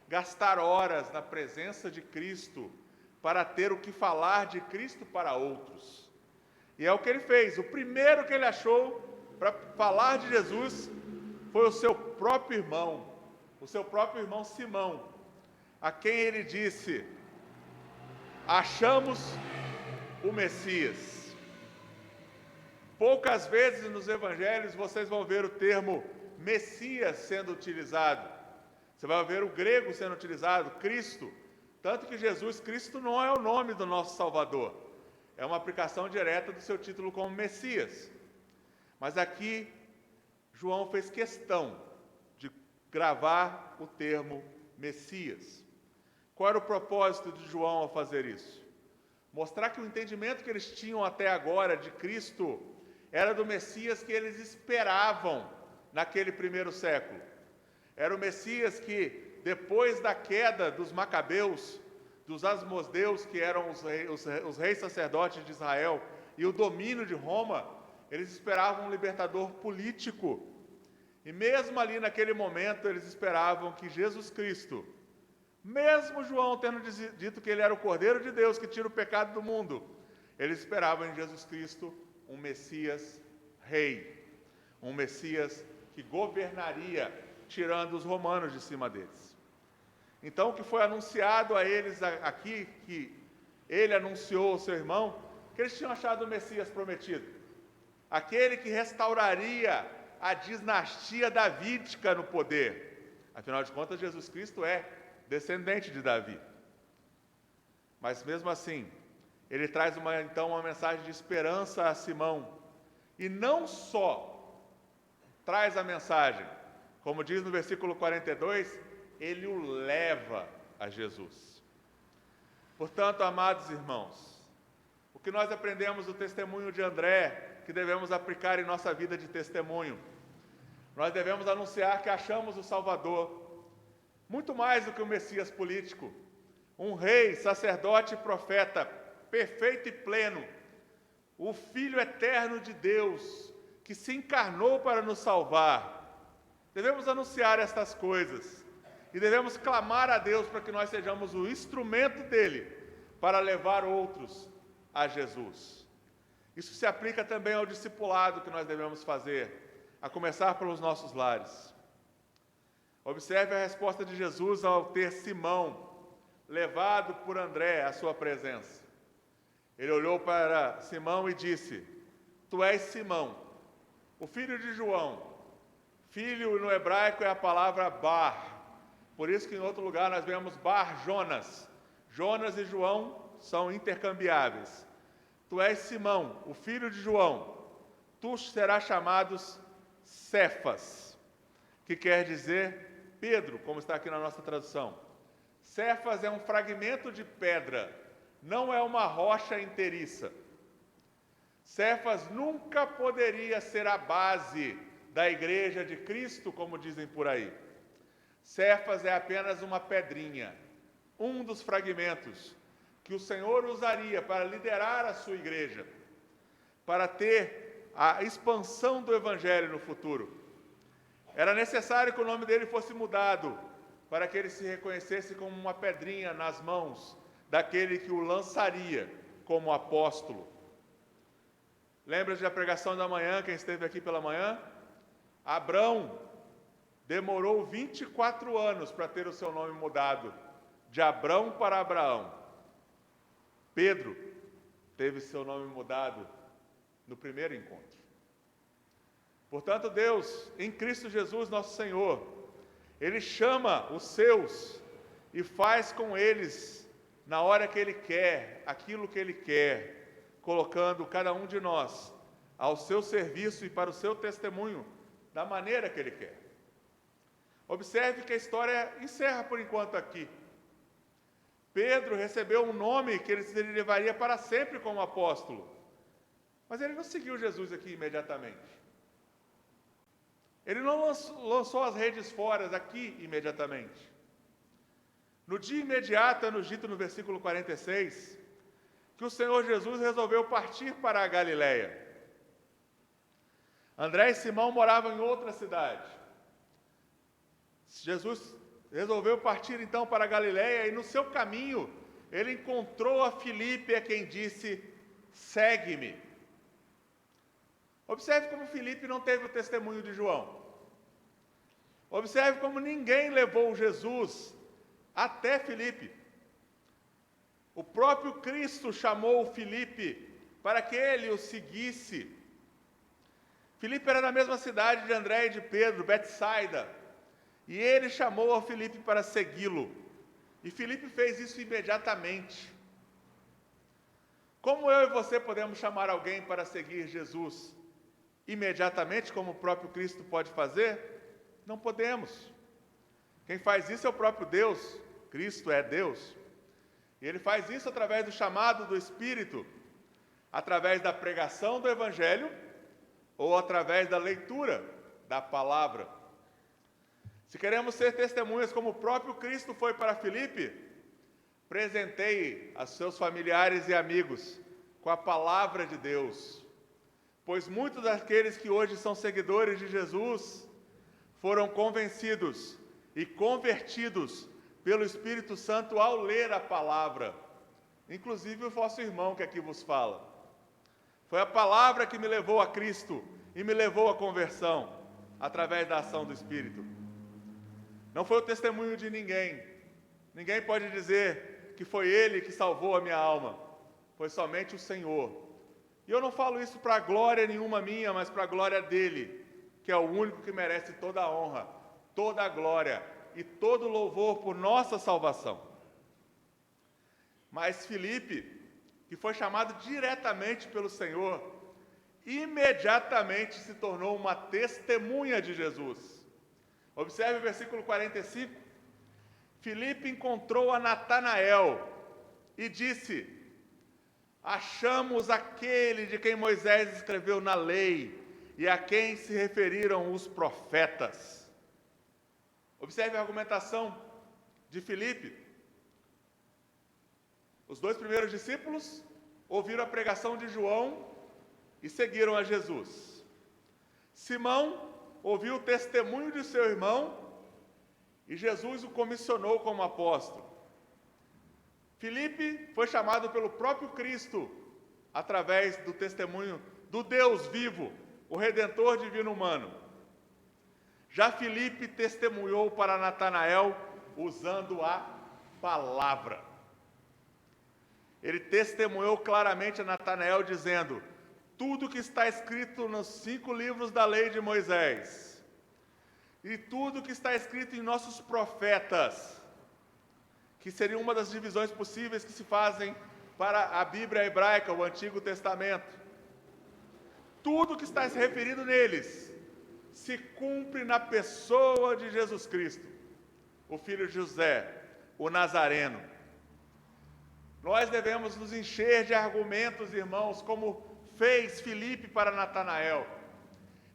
gastar horas na presença de Cristo, para ter o que falar de Cristo para outros. E é o que ele fez. O primeiro que ele achou para falar de Jesus foi o seu próprio irmão Simão, a quem ele disse: achamos o Messias. Poucas vezes nos evangelhos vocês vão ver o termo Messias sendo utilizado. Você vai ver o grego sendo utilizado, Cristo. Tanto que Jesus Cristo não é o nome do nosso Salvador. É uma aplicação direta do seu título como Messias. Mas aqui, João fez questão de gravar o termo Messias. Qual era o propósito de João ao fazer isso? Mostrar que o entendimento que eles tinham até agora de Cristo era do Messias que eles esperavam naquele primeiro século. Era o Messias que, depois da queda dos Macabeus, dos Asmodeus, que eram os reis sacerdotes de Israel, e o domínio de Roma, eles esperavam um libertador político. E mesmo ali naquele momento, eles esperavam que Jesus Cristo, mesmo João tendo dito que ele era o Cordeiro de Deus que tira o pecado do mundo, eles esperavam em Jesus Cristo um Messias rei, um Messias que governaria, tirando os romanos de cima deles. Então, o que foi anunciado a eles aqui, que ele anunciou ao seu irmão, que eles tinham achado o Messias prometido. Aquele que restauraria a dinastia davídica no poder. Afinal de contas, Jesus Cristo é descendente de Davi. Mas mesmo assim, ele traz então uma mensagem de esperança a Simão. E não só traz a mensagem, como diz no versículo 42, ele o leva a Jesus. Portanto, amados irmãos, o que nós aprendemos do testemunho de André, que devemos aplicar em nossa vida de testemunho, nós devemos anunciar que achamos o Salvador, muito mais do que um Messias político, um rei, sacerdote e profeta, perfeito e pleno, o Filho eterno de Deus, que se encarnou para nos salvar. Devemos anunciar estas coisas e devemos clamar a Deus para que nós sejamos o instrumento dele para levar outros a Jesus. Isso se aplica também ao discipulado que nós devemos fazer, a começar pelos nossos lares. Observe a resposta de Jesus ao ter Simão levado por André à sua presença. Ele olhou para Simão e disse: Tu és Simão, o filho de João. Filho no hebraico é a palavra Bar. Por isso que em outro lugar nós vemos Bar Jonas. Jonas e João são intercambiáveis. Tu és Simão, o filho de João. Tu serás chamado Cefas, que quer dizer Pedro, como está aqui na nossa tradução. Cefas é um fragmento de pedra, não é uma rocha inteiriça. Cefas nunca poderia ser a base da igreja de Cristo, como dizem por aí. Cefas é apenas uma pedrinha, um dos fragmentos que o Senhor usaria para liderar a sua igreja, para ter a expansão do Evangelho no futuro. Era necessário que o nome dele fosse mudado, para que ele se reconhecesse como uma pedrinha nas mãos daquele que o lançaria como apóstolo. Lembra-se da pregação da manhã, quem esteve aqui pela manhã? Abrão demorou 24 anos para ter o seu nome mudado, de Abrão para Abraão. Pedro teve seu nome mudado no primeiro encontro. Portanto, Deus, em Cristo Jesus, nosso Senhor, Ele chama os seus e faz com eles, na hora que Ele quer, aquilo que Ele quer, colocando cada um de nós ao seu serviço e para o seu testemunho, da maneira que Ele quer. Observe que a história encerra por enquanto aqui. Pedro recebeu um nome que ele levaria para sempre como apóstolo, mas ele não seguiu Jesus aqui imediatamente. Ele não lançou as redes fora aqui imediatamente. No dia imediato, é nos dito no versículo 46, que o Senhor Jesus resolveu partir para a Galileia. André e Simão moravam em outra cidade. Jesus resolveu partir então para a Galileia e no seu caminho ele encontrou a Filipe, a quem disse: segue-me. Observe como Filipe não teve o testemunho de João. Observe como ninguém levou Jesus até Filipe. O próprio Cristo chamou Filipe para que ele o seguisse. Filipe era da mesma cidade de André e de Pedro, Betsaida, e ele chamou a Filipe para segui-lo. E Filipe fez isso imediatamente. Como eu e você podemos chamar alguém para seguir Jesus imediatamente, como o próprio Cristo pode fazer? Não podemos. Quem faz isso é o próprio Deus. Cristo é Deus. E Ele faz isso através do chamado do Espírito, através da pregação do Evangelho ou através da leitura da palavra. Se queremos ser testemunhas como o próprio Cristo foi para Filipe, presenteie a seus familiares e amigos com a palavra de Deus, pois muitos daqueles que hoje são seguidores de Jesus foram convencidos e convertidos pelo Espírito Santo ao ler a palavra, inclusive o vosso irmão que aqui vos fala. Foi a palavra que me levou a Cristo e me levou à conversão, através da ação do Espírito. Não foi o testemunho de ninguém. Ninguém pode dizer que foi Ele que salvou a minha alma. Foi somente o Senhor. E eu não falo isso para glória nenhuma minha, mas para a glória dEle, que é o único que merece toda a honra, toda a glória e todo o louvor por nossa salvação. Mas Filipe, que foi chamado diretamente pelo Senhor, imediatamente se tornou uma testemunha de Jesus. Observe o versículo 45. Filipe encontrou a Natanael e disse: achamos aquele de quem Moisés escreveu na lei e a quem se referiram os profetas. Observe a argumentação de Filipe. Os 2 primeiros discípulos ouviram a pregação de João e seguiram a Jesus. Simão ouviu o testemunho de seu irmão e Jesus o comissionou como apóstolo. Filipe foi chamado pelo próprio Cristo através do testemunho do Deus vivo, o Redentor divino humano. Já Filipe testemunhou para Natanael usando a palavra. Ele testemunhou claramente a Natanael dizendo: tudo que está escrito nos 5 livros da lei de Moisés e tudo que está escrito em nossos profetas, que seria uma das divisões possíveis que se fazem para a Bíblia hebraica, o Antigo Testamento. Tudo que está se referido neles se cumpre na pessoa de Jesus Cristo, o filho de José, o Nazareno. Nós devemos nos encher de argumentos, irmãos, como fez Filipe para Natanael.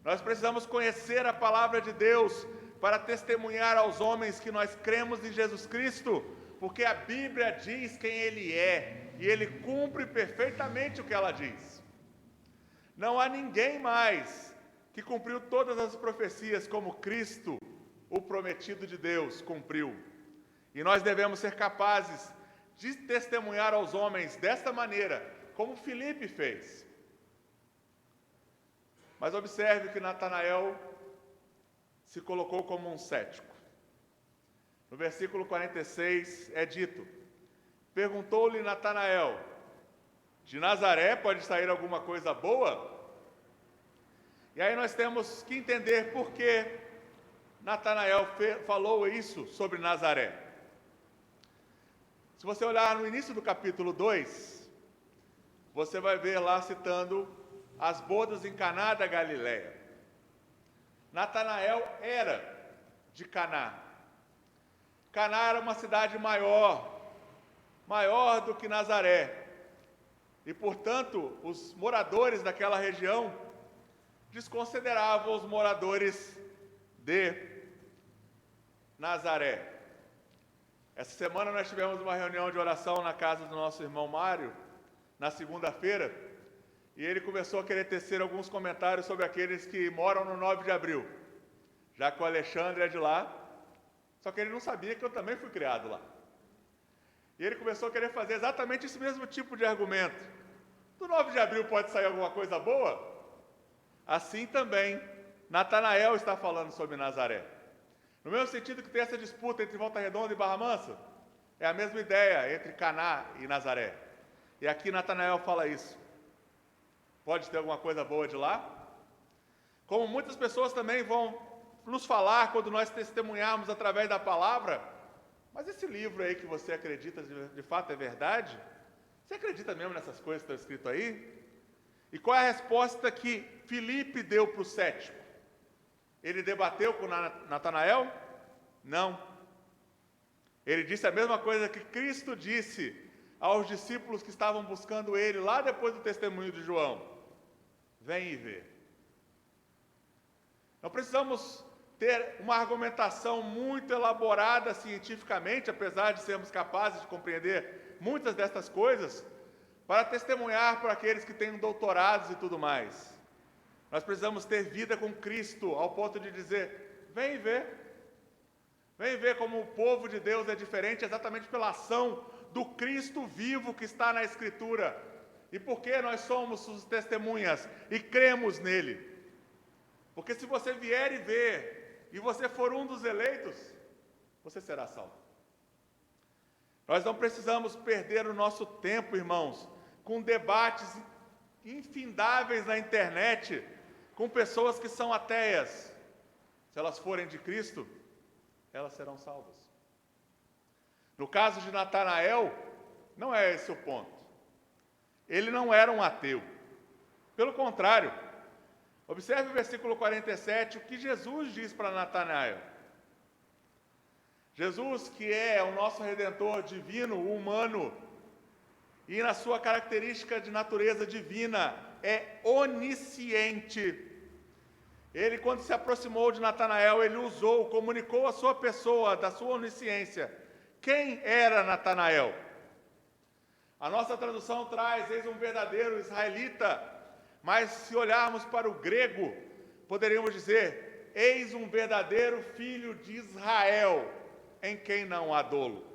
Nós precisamos conhecer a palavra de Deus para testemunhar aos homens que nós cremos em Jesus Cristo, porque a Bíblia diz quem Ele é, e Ele cumpre perfeitamente o que ela diz. Não há ninguém mais que cumpriu todas as profecias como Cristo, o prometido de Deus, cumpriu. E nós devemos ser capazes de testemunhar aos homens desta maneira, como Filipe fez. Mas observe que Natanael se colocou como um cético. No versículo 46 é dito: perguntou-lhe Natanael: de Nazaré pode sair alguma coisa boa? E aí nós temos que entender por que Natanael falou isso sobre Nazaré. Se você olhar no início do capítulo 2, você vai ver lá citando as bodas em Caná da Galileia. Natanael era de Caná. Caná era uma cidade maior do que Nazaré. E, portanto, os moradores daquela região desconsideravam os moradores de Nazaré. Essa semana nós tivemos uma reunião de oração na casa do nosso irmão Mário, na segunda-feira, e ele começou a querer tecer alguns comentários sobre aqueles que moram no 9 de abril, já que o Alexandre é de lá, só que ele não sabia que eu também fui criado lá. E ele começou a querer fazer exatamente esse mesmo tipo de argumento. Do 9 de abril pode sair alguma coisa boa? Assim também, Natanael está falando sobre Nazaré. No mesmo sentido que tem essa disputa entre Volta Redonda e Barra Mansa, é a mesma ideia entre Caná e Nazaré. E aqui Natanael fala isso. Pode ter alguma coisa boa de lá? Como muitas pessoas também vão nos falar quando nós testemunharmos através da palavra: mas esse livro aí que você acredita de fato é verdade? Você acredita mesmo nessas coisas que estão escritas aí? E qual é a resposta que Filipe deu para o cético? Ele debateu com Natanael? Não. Ele disse a mesma coisa que Cristo disse aos discípulos que estavam buscando ele lá depois do testemunho de João: vem e vê. Não precisamos ter uma argumentação muito elaborada cientificamente, apesar de sermos capazes de compreender muitas dessas coisas, para testemunhar para aqueles que têm doutorados e tudo mais. Nós precisamos ter vida com Cristo, ao ponto de dizer: vem e vê. Vem ver como o povo de Deus é diferente exatamente pela ação do Cristo vivo que está na Escritura. E porque nós somos suas testemunhas e cremos nele. Porque se você vier e ver, e você for um dos eleitos, você será salvo. Nós não precisamos perder o nosso tempo, irmãos, com debates infindáveis na internet, com pessoas que são ateias. Se elas forem de Cristo, elas serão salvas. No caso de Natanael, não é esse o ponto. Ele não era um ateu. Pelo contrário, observe o versículo 47, o que Jesus diz para Natanael. Jesus, que é o nosso Redentor divino, humano, e na sua característica de natureza divina, é onisciente. Ele, quando se aproximou de Natanael, ele comunicou a sua pessoa, da sua onisciência, Quem era Natanael? A nossa tradução traz, eis um verdadeiro israelita, mas se olharmos para o grego, poderíamos dizer, eis um verdadeiro filho de Israel, em quem não há dolo.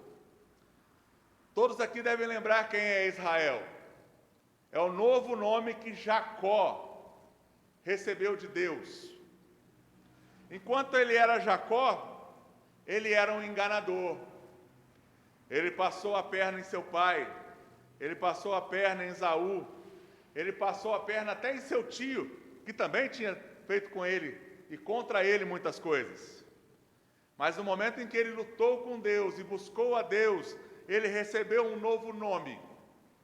Todos aqui devem lembrar quem é Israel. É o novo nome que Jacó recebeu de Deus. Enquanto ele era Jacó, ele era um enganador. Ele passou a perna em seu pai, ele passou a perna em Esaú, ele passou a perna até em seu tio, que também tinha feito com ele e contra ele muitas coisas. Mas no momento em que ele lutou com Deus e buscou a Deus, ele recebeu um novo nome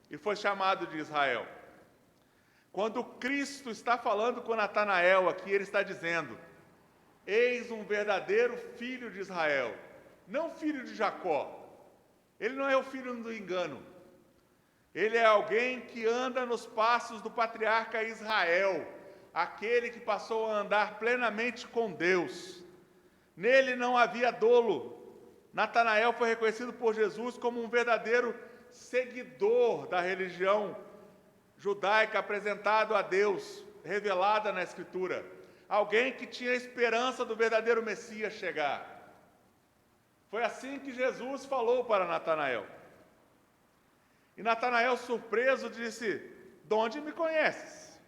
e foi chamado de Israel. Quando Cristo está falando com Natanael aqui, ele está dizendo, eis um verdadeiro filho de Israel, não filho de Jacó. Ele não é o filho do engano. Ele é alguém que anda nos passos do patriarca Israel, aquele que passou a andar plenamente com Deus. Nele não havia dolo. Natanael foi reconhecido por Jesus como um verdadeiro seguidor da religião judaica apresentado a Deus, revelada na Escritura. Alguém que tinha esperança do verdadeiro Messias chegar. Foi assim que Jesus falou para Natanael. E Natanael, surpreso, disse, de onde me conheces?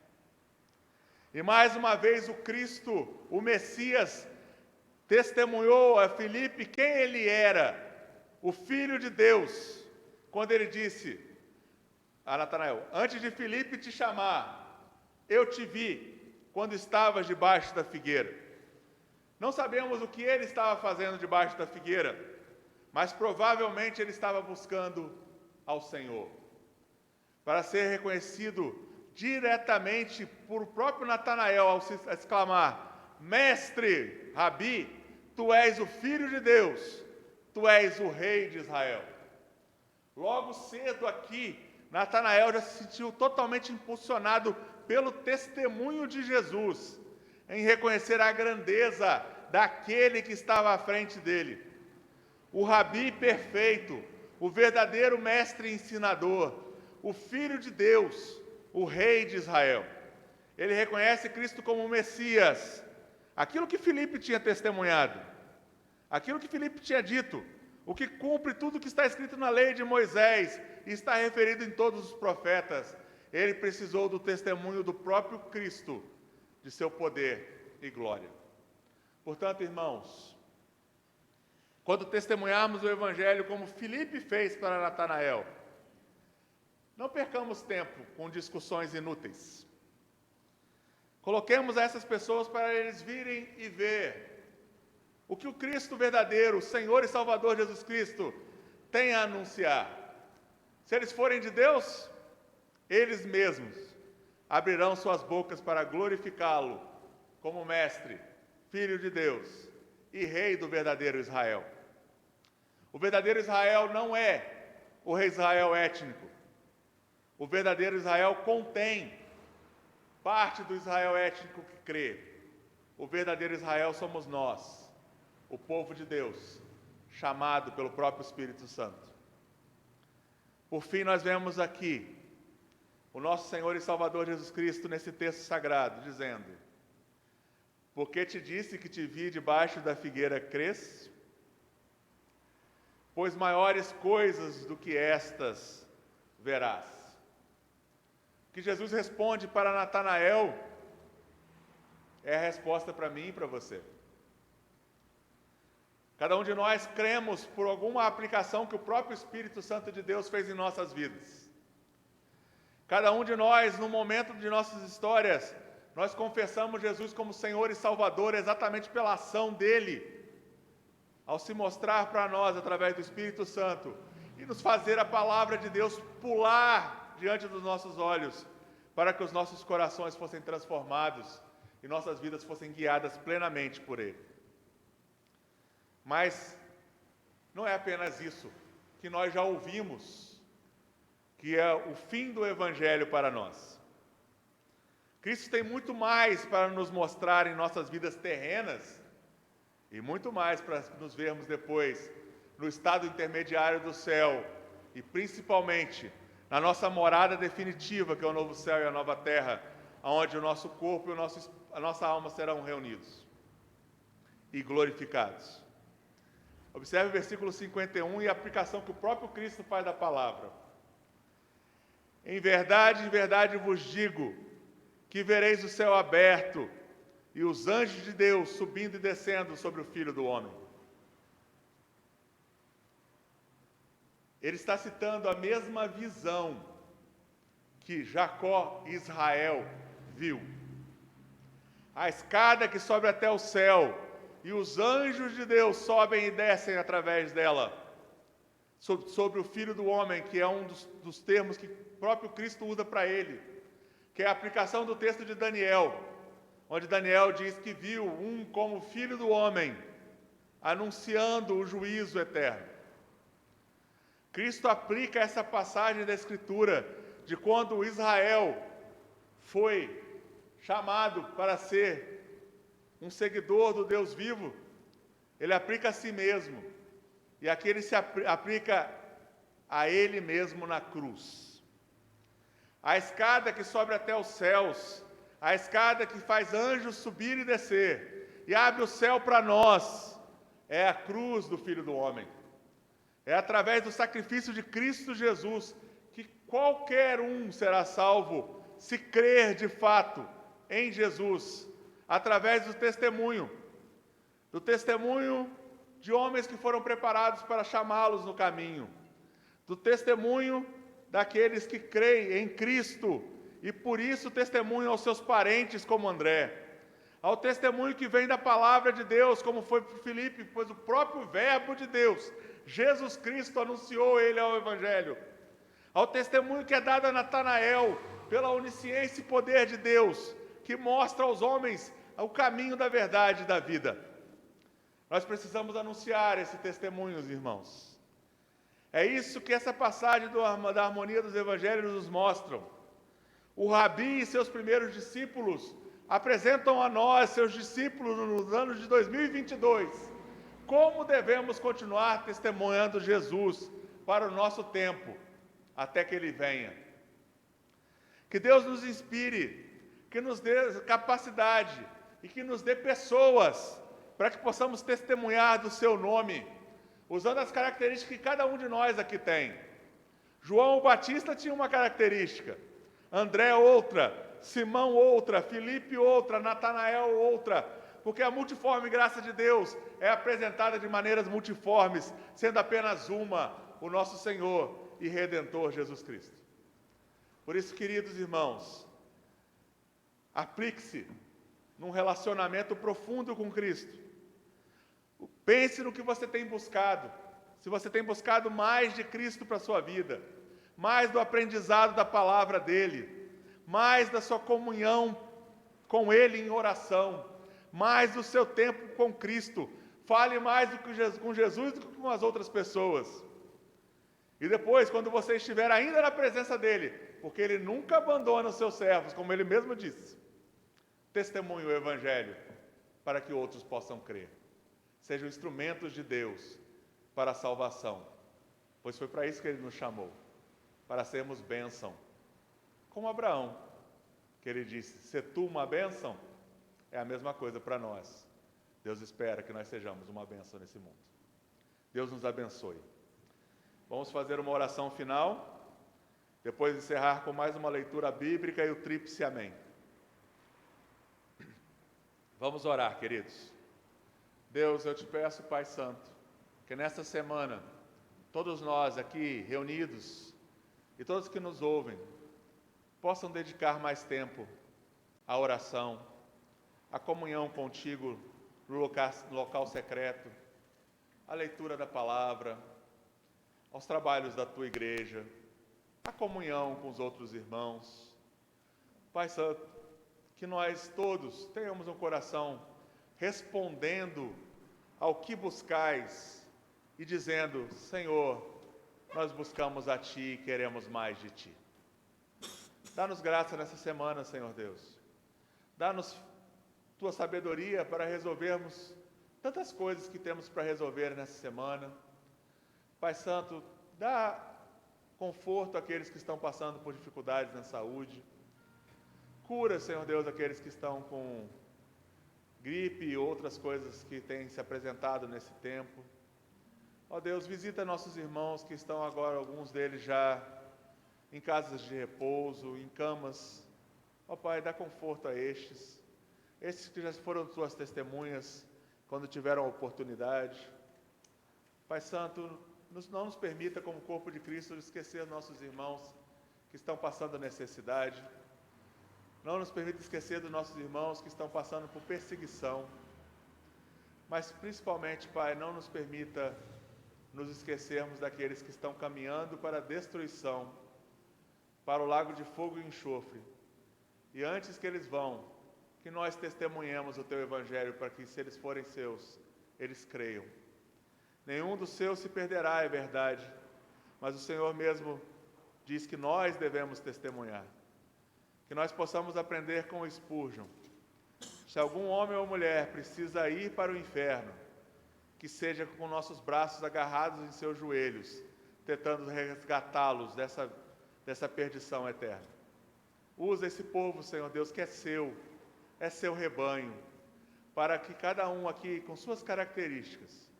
E mais uma vez o Cristo, o Messias, testemunhou a Filipe quem ele era, o Filho de Deus, quando ele disse a Natanael, antes de Filipe te chamar, eu te vi quando estavas debaixo da figueira. Não sabemos o que ele estava fazendo debaixo da figueira, mas provavelmente ele estava buscando ao Senhor, para ser reconhecido diretamente por próprio Natanael, ao se exclamar, Mestre, Rabi, tu és o Filho de Deus, tu és o Rei de Israel. Logo cedo aqui, Natanael já se sentiu totalmente impulsionado pelo testemunho de Jesus, em reconhecer a grandeza daquele que estava à frente dele. O Rabi perfeito, o verdadeiro mestre ensinador, o Filho de Deus, o Rei de Israel. Ele reconhece Cristo como o Messias, aquilo que Filipe tinha testemunhado, aquilo que Filipe tinha dito, o que cumpre tudo que está escrito na lei de Moisés e está referido em todos os profetas. Ele precisou do testemunho do próprio Cristo, de seu poder e glória. Portanto, irmãos, quando testemunharmos o Evangelho como Filipe fez para Natanael, não percamos tempo com discussões inúteis. Coloquemos essas pessoas para eles virem e ver o que o Cristo verdadeiro, o Senhor e Salvador Jesus Cristo, tem a anunciar. Se eles forem de Deus, eles mesmos abrirão suas bocas para glorificá-lo como Mestre, Filho de Deus e Rei do verdadeiro Israel. O verdadeiro Israel não é o rei Israel étnico. O verdadeiro Israel contém parte do Israel étnico que crê. O verdadeiro Israel somos nós, o povo de Deus, chamado pelo próprio Espírito Santo. Por fim, nós vemos aqui o nosso Senhor e Salvador Jesus Cristo nesse texto sagrado, dizendo, porque te disse que te vi debaixo da figueira crês? Pois maiores coisas do que estas verás. O que Jesus responde para Natanael é a resposta para mim e para você. Cada um de nós cremos por alguma aplicação que o próprio Espírito Santo de Deus fez em nossas vidas. Cada um de nós, no momento de nossas histórias, nós confessamos Jesus como Senhor e Salvador exatamente pela ação dele, ao se mostrar para nós através do Espírito Santo e nos fazer a palavra de Deus pular diante dos nossos olhos, para que os nossos corações fossem transformados e nossas vidas fossem guiadas plenamente por Ele. Mas não é apenas isso que nós já ouvimos, que é o fim do Evangelho para nós. Cristo tem muito mais para nos mostrar em nossas vidas terrenas e muito mais para nos vermos depois no estado intermediário do céu e principalmente na nossa morada definitiva, que é o novo céu e a nova terra, onde o nosso corpo e a nossa alma serão reunidos e glorificados. Observe o versículo 51 e a aplicação que o próprio Cristo faz da palavra. Em verdade vos digo, que vereis o céu aberto e os anjos de Deus subindo e descendo sobre o Filho do Homem. Ele está citando a mesma visão que Jacó e Israel viu. A escada que sobe até o céu, e os anjos de Deus sobem e descem através dela, sobre o Filho do Homem, que é um dos termos que o próprio Cristo usa para ele, que é a aplicação do texto de Daniel, onde Daniel diz que viu um como Filho do Homem, anunciando o juízo eterno. Cristo aplica essa passagem da Escritura de quando Israel foi chamado para ser um seguidor do Deus vivo, ele aplica a si mesmo, e aqui ele se aplica a ele mesmo na cruz. A escada que sobe até os céus, a escada que faz anjos subir e descer, e abre o céu para nós, é a cruz do Filho do Homem. É através do sacrifício de Cristo Jesus que qualquer um será salvo, se crer de fato em Jesus, através do testemunho de homens que foram preparados para chamá-los no caminho, do testemunho daqueles que creem em Cristo e por isso testemunham aos seus parentes como André, ao testemunho que vem da palavra de Deus, como foi para Filipe, pois o próprio verbo de Deus, Jesus Cristo, anunciou ele ao Evangelho, ao testemunho que é dado a Natanael, pela onisciência e poder de Deus, que mostra aos homens o caminho da verdade e da vida. Nós precisamos anunciar esse testemunho, irmãos. É isso que essa passagem da harmonia dos evangelhos nos mostram. O Rabi e seus primeiros discípulos apresentam a nós, seus discípulos, nos anos de 2022, como devemos continuar testemunhando Jesus para o nosso tempo, até que Ele venha. Que Deus nos inspire, que nos dê capacidade e que nos dê pessoas para que possamos testemunhar do seu nome, usando as características que cada um de nós aqui tem. João Batista tinha uma característica, André outra, Simão outra, Filipe outra, Natanael outra, porque a multiforme graça de Deus é apresentada de maneiras multiformes, sendo apenas uma, o nosso Senhor e Redentor Jesus Cristo. Por isso, queridos irmãos, aplique-se num relacionamento profundo com Cristo. Pense no que você tem buscado. Se você tem buscado mais de Cristo para a sua vida, mais do aprendizado da palavra dEle, mais da sua comunhão com Ele em oração, mais do seu tempo com Cristo, fale mais com Jesus do que com as outras pessoas. E depois, quando você estiver ainda na presença dEle, porque Ele nunca abandona os seus servos, como Ele mesmo disse, testemunhe o Evangelho para que outros possam crer. Sejam instrumentos de Deus para a salvação, pois foi para isso que Ele nos chamou, para sermos bênção. Como Abraão, que ele disse, se tu uma bênção, é a mesma coisa para nós. Deus espera que nós sejamos uma bênção nesse mundo. Deus nos abençoe. Vamos fazer uma oração final, depois encerrar com mais uma leitura bíblica e o tríplice amém. Vamos orar, queridos. Deus, eu te peço, Pai Santo, que nesta semana, todos nós aqui reunidos e todos que nos ouvem, possam dedicar mais tempo à oração, à comunhão contigo no local secreto, à leitura da palavra, aos trabalhos da tua igreja, à comunhão com os outros irmãos. Pai Santo, que nós todos tenhamos um coração respondendo ao que buscais e dizendo, Senhor, nós buscamos a Ti e queremos mais de Ti. Dá-nos graça nessa semana, Senhor Deus. Dá-nos Tua sabedoria para resolvermos tantas coisas que temos para resolver nessa semana. Pai Santo, dá conforto àqueles que estão passando por dificuldades na saúde. Cura, Senhor Deus, aqueles que estão com gripe e outras coisas que têm se apresentado nesse tempo. Ó Deus, visita nossos irmãos que estão agora, alguns deles já em casas de repouso, em camas. Ó Pai, dá conforto a estes que já foram tuas testemunhas quando tiveram a oportunidade. Pai Santo, não nos permita, como corpo de Cristo, esquecer nossos irmãos que estão passando necessidade. Não nos permita esquecer dos nossos irmãos que estão passando por perseguição. Mas, principalmente, Pai, não nos permita nos esquecermos daqueles que estão caminhando para a destruição, para o lago de fogo e enxofre. E antes que eles vão, que nós testemunhemos o Teu Evangelho para que, se eles forem seus, eles creiam. Nenhum dos seus se perderá, é verdade, mas o Senhor mesmo diz que nós devemos testemunhar. Que nós possamos aprender com o Spurgeon. Se algum homem ou mulher precisa ir para o inferno, que seja com nossos braços agarrados em seus joelhos, tentando resgatá-los dessa perdição eterna. Usa esse povo, Senhor Deus, que é seu rebanho, para que cada um aqui, com suas características,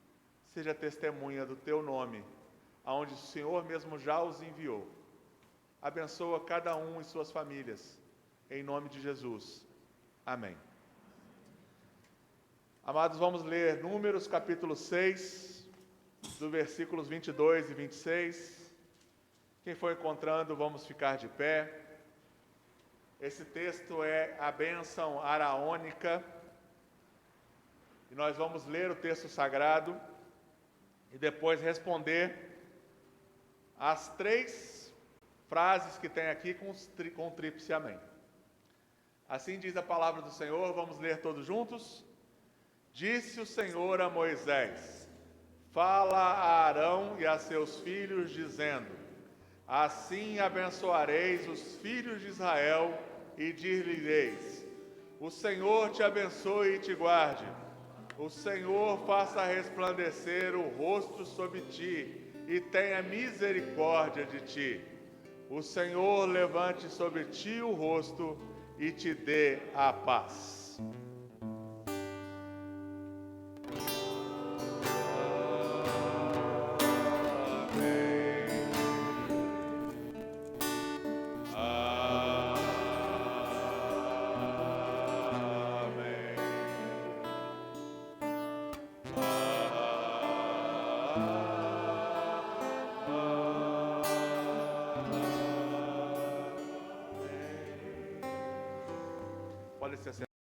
seja testemunha do Teu nome, aonde o Senhor mesmo já os enviou. Abençoa cada um e suas famílias, em nome de Jesus. Amém. Amados, vamos ler Números capítulo 6, do versículos 22 e 26. Quem for encontrando, vamos ficar de pé. Esse texto é a bênção araônica, e nós vamos ler o texto sagrado e depois responder as 3 frases que tem aqui com o tríplice amém. Assim diz a palavra do Senhor, vamos ler todos juntos? Disse o Senhor a Moisés: fala a Arão e a seus filhos, dizendo: assim abençoareis os filhos de Israel e dir-lhes: o Senhor te abençoe e te guarde. O Senhor faça resplandecer o rosto sobre ti e tenha misericórdia de ti. O Senhor levante sobre ti o rosto e te dê a paz. Pode ser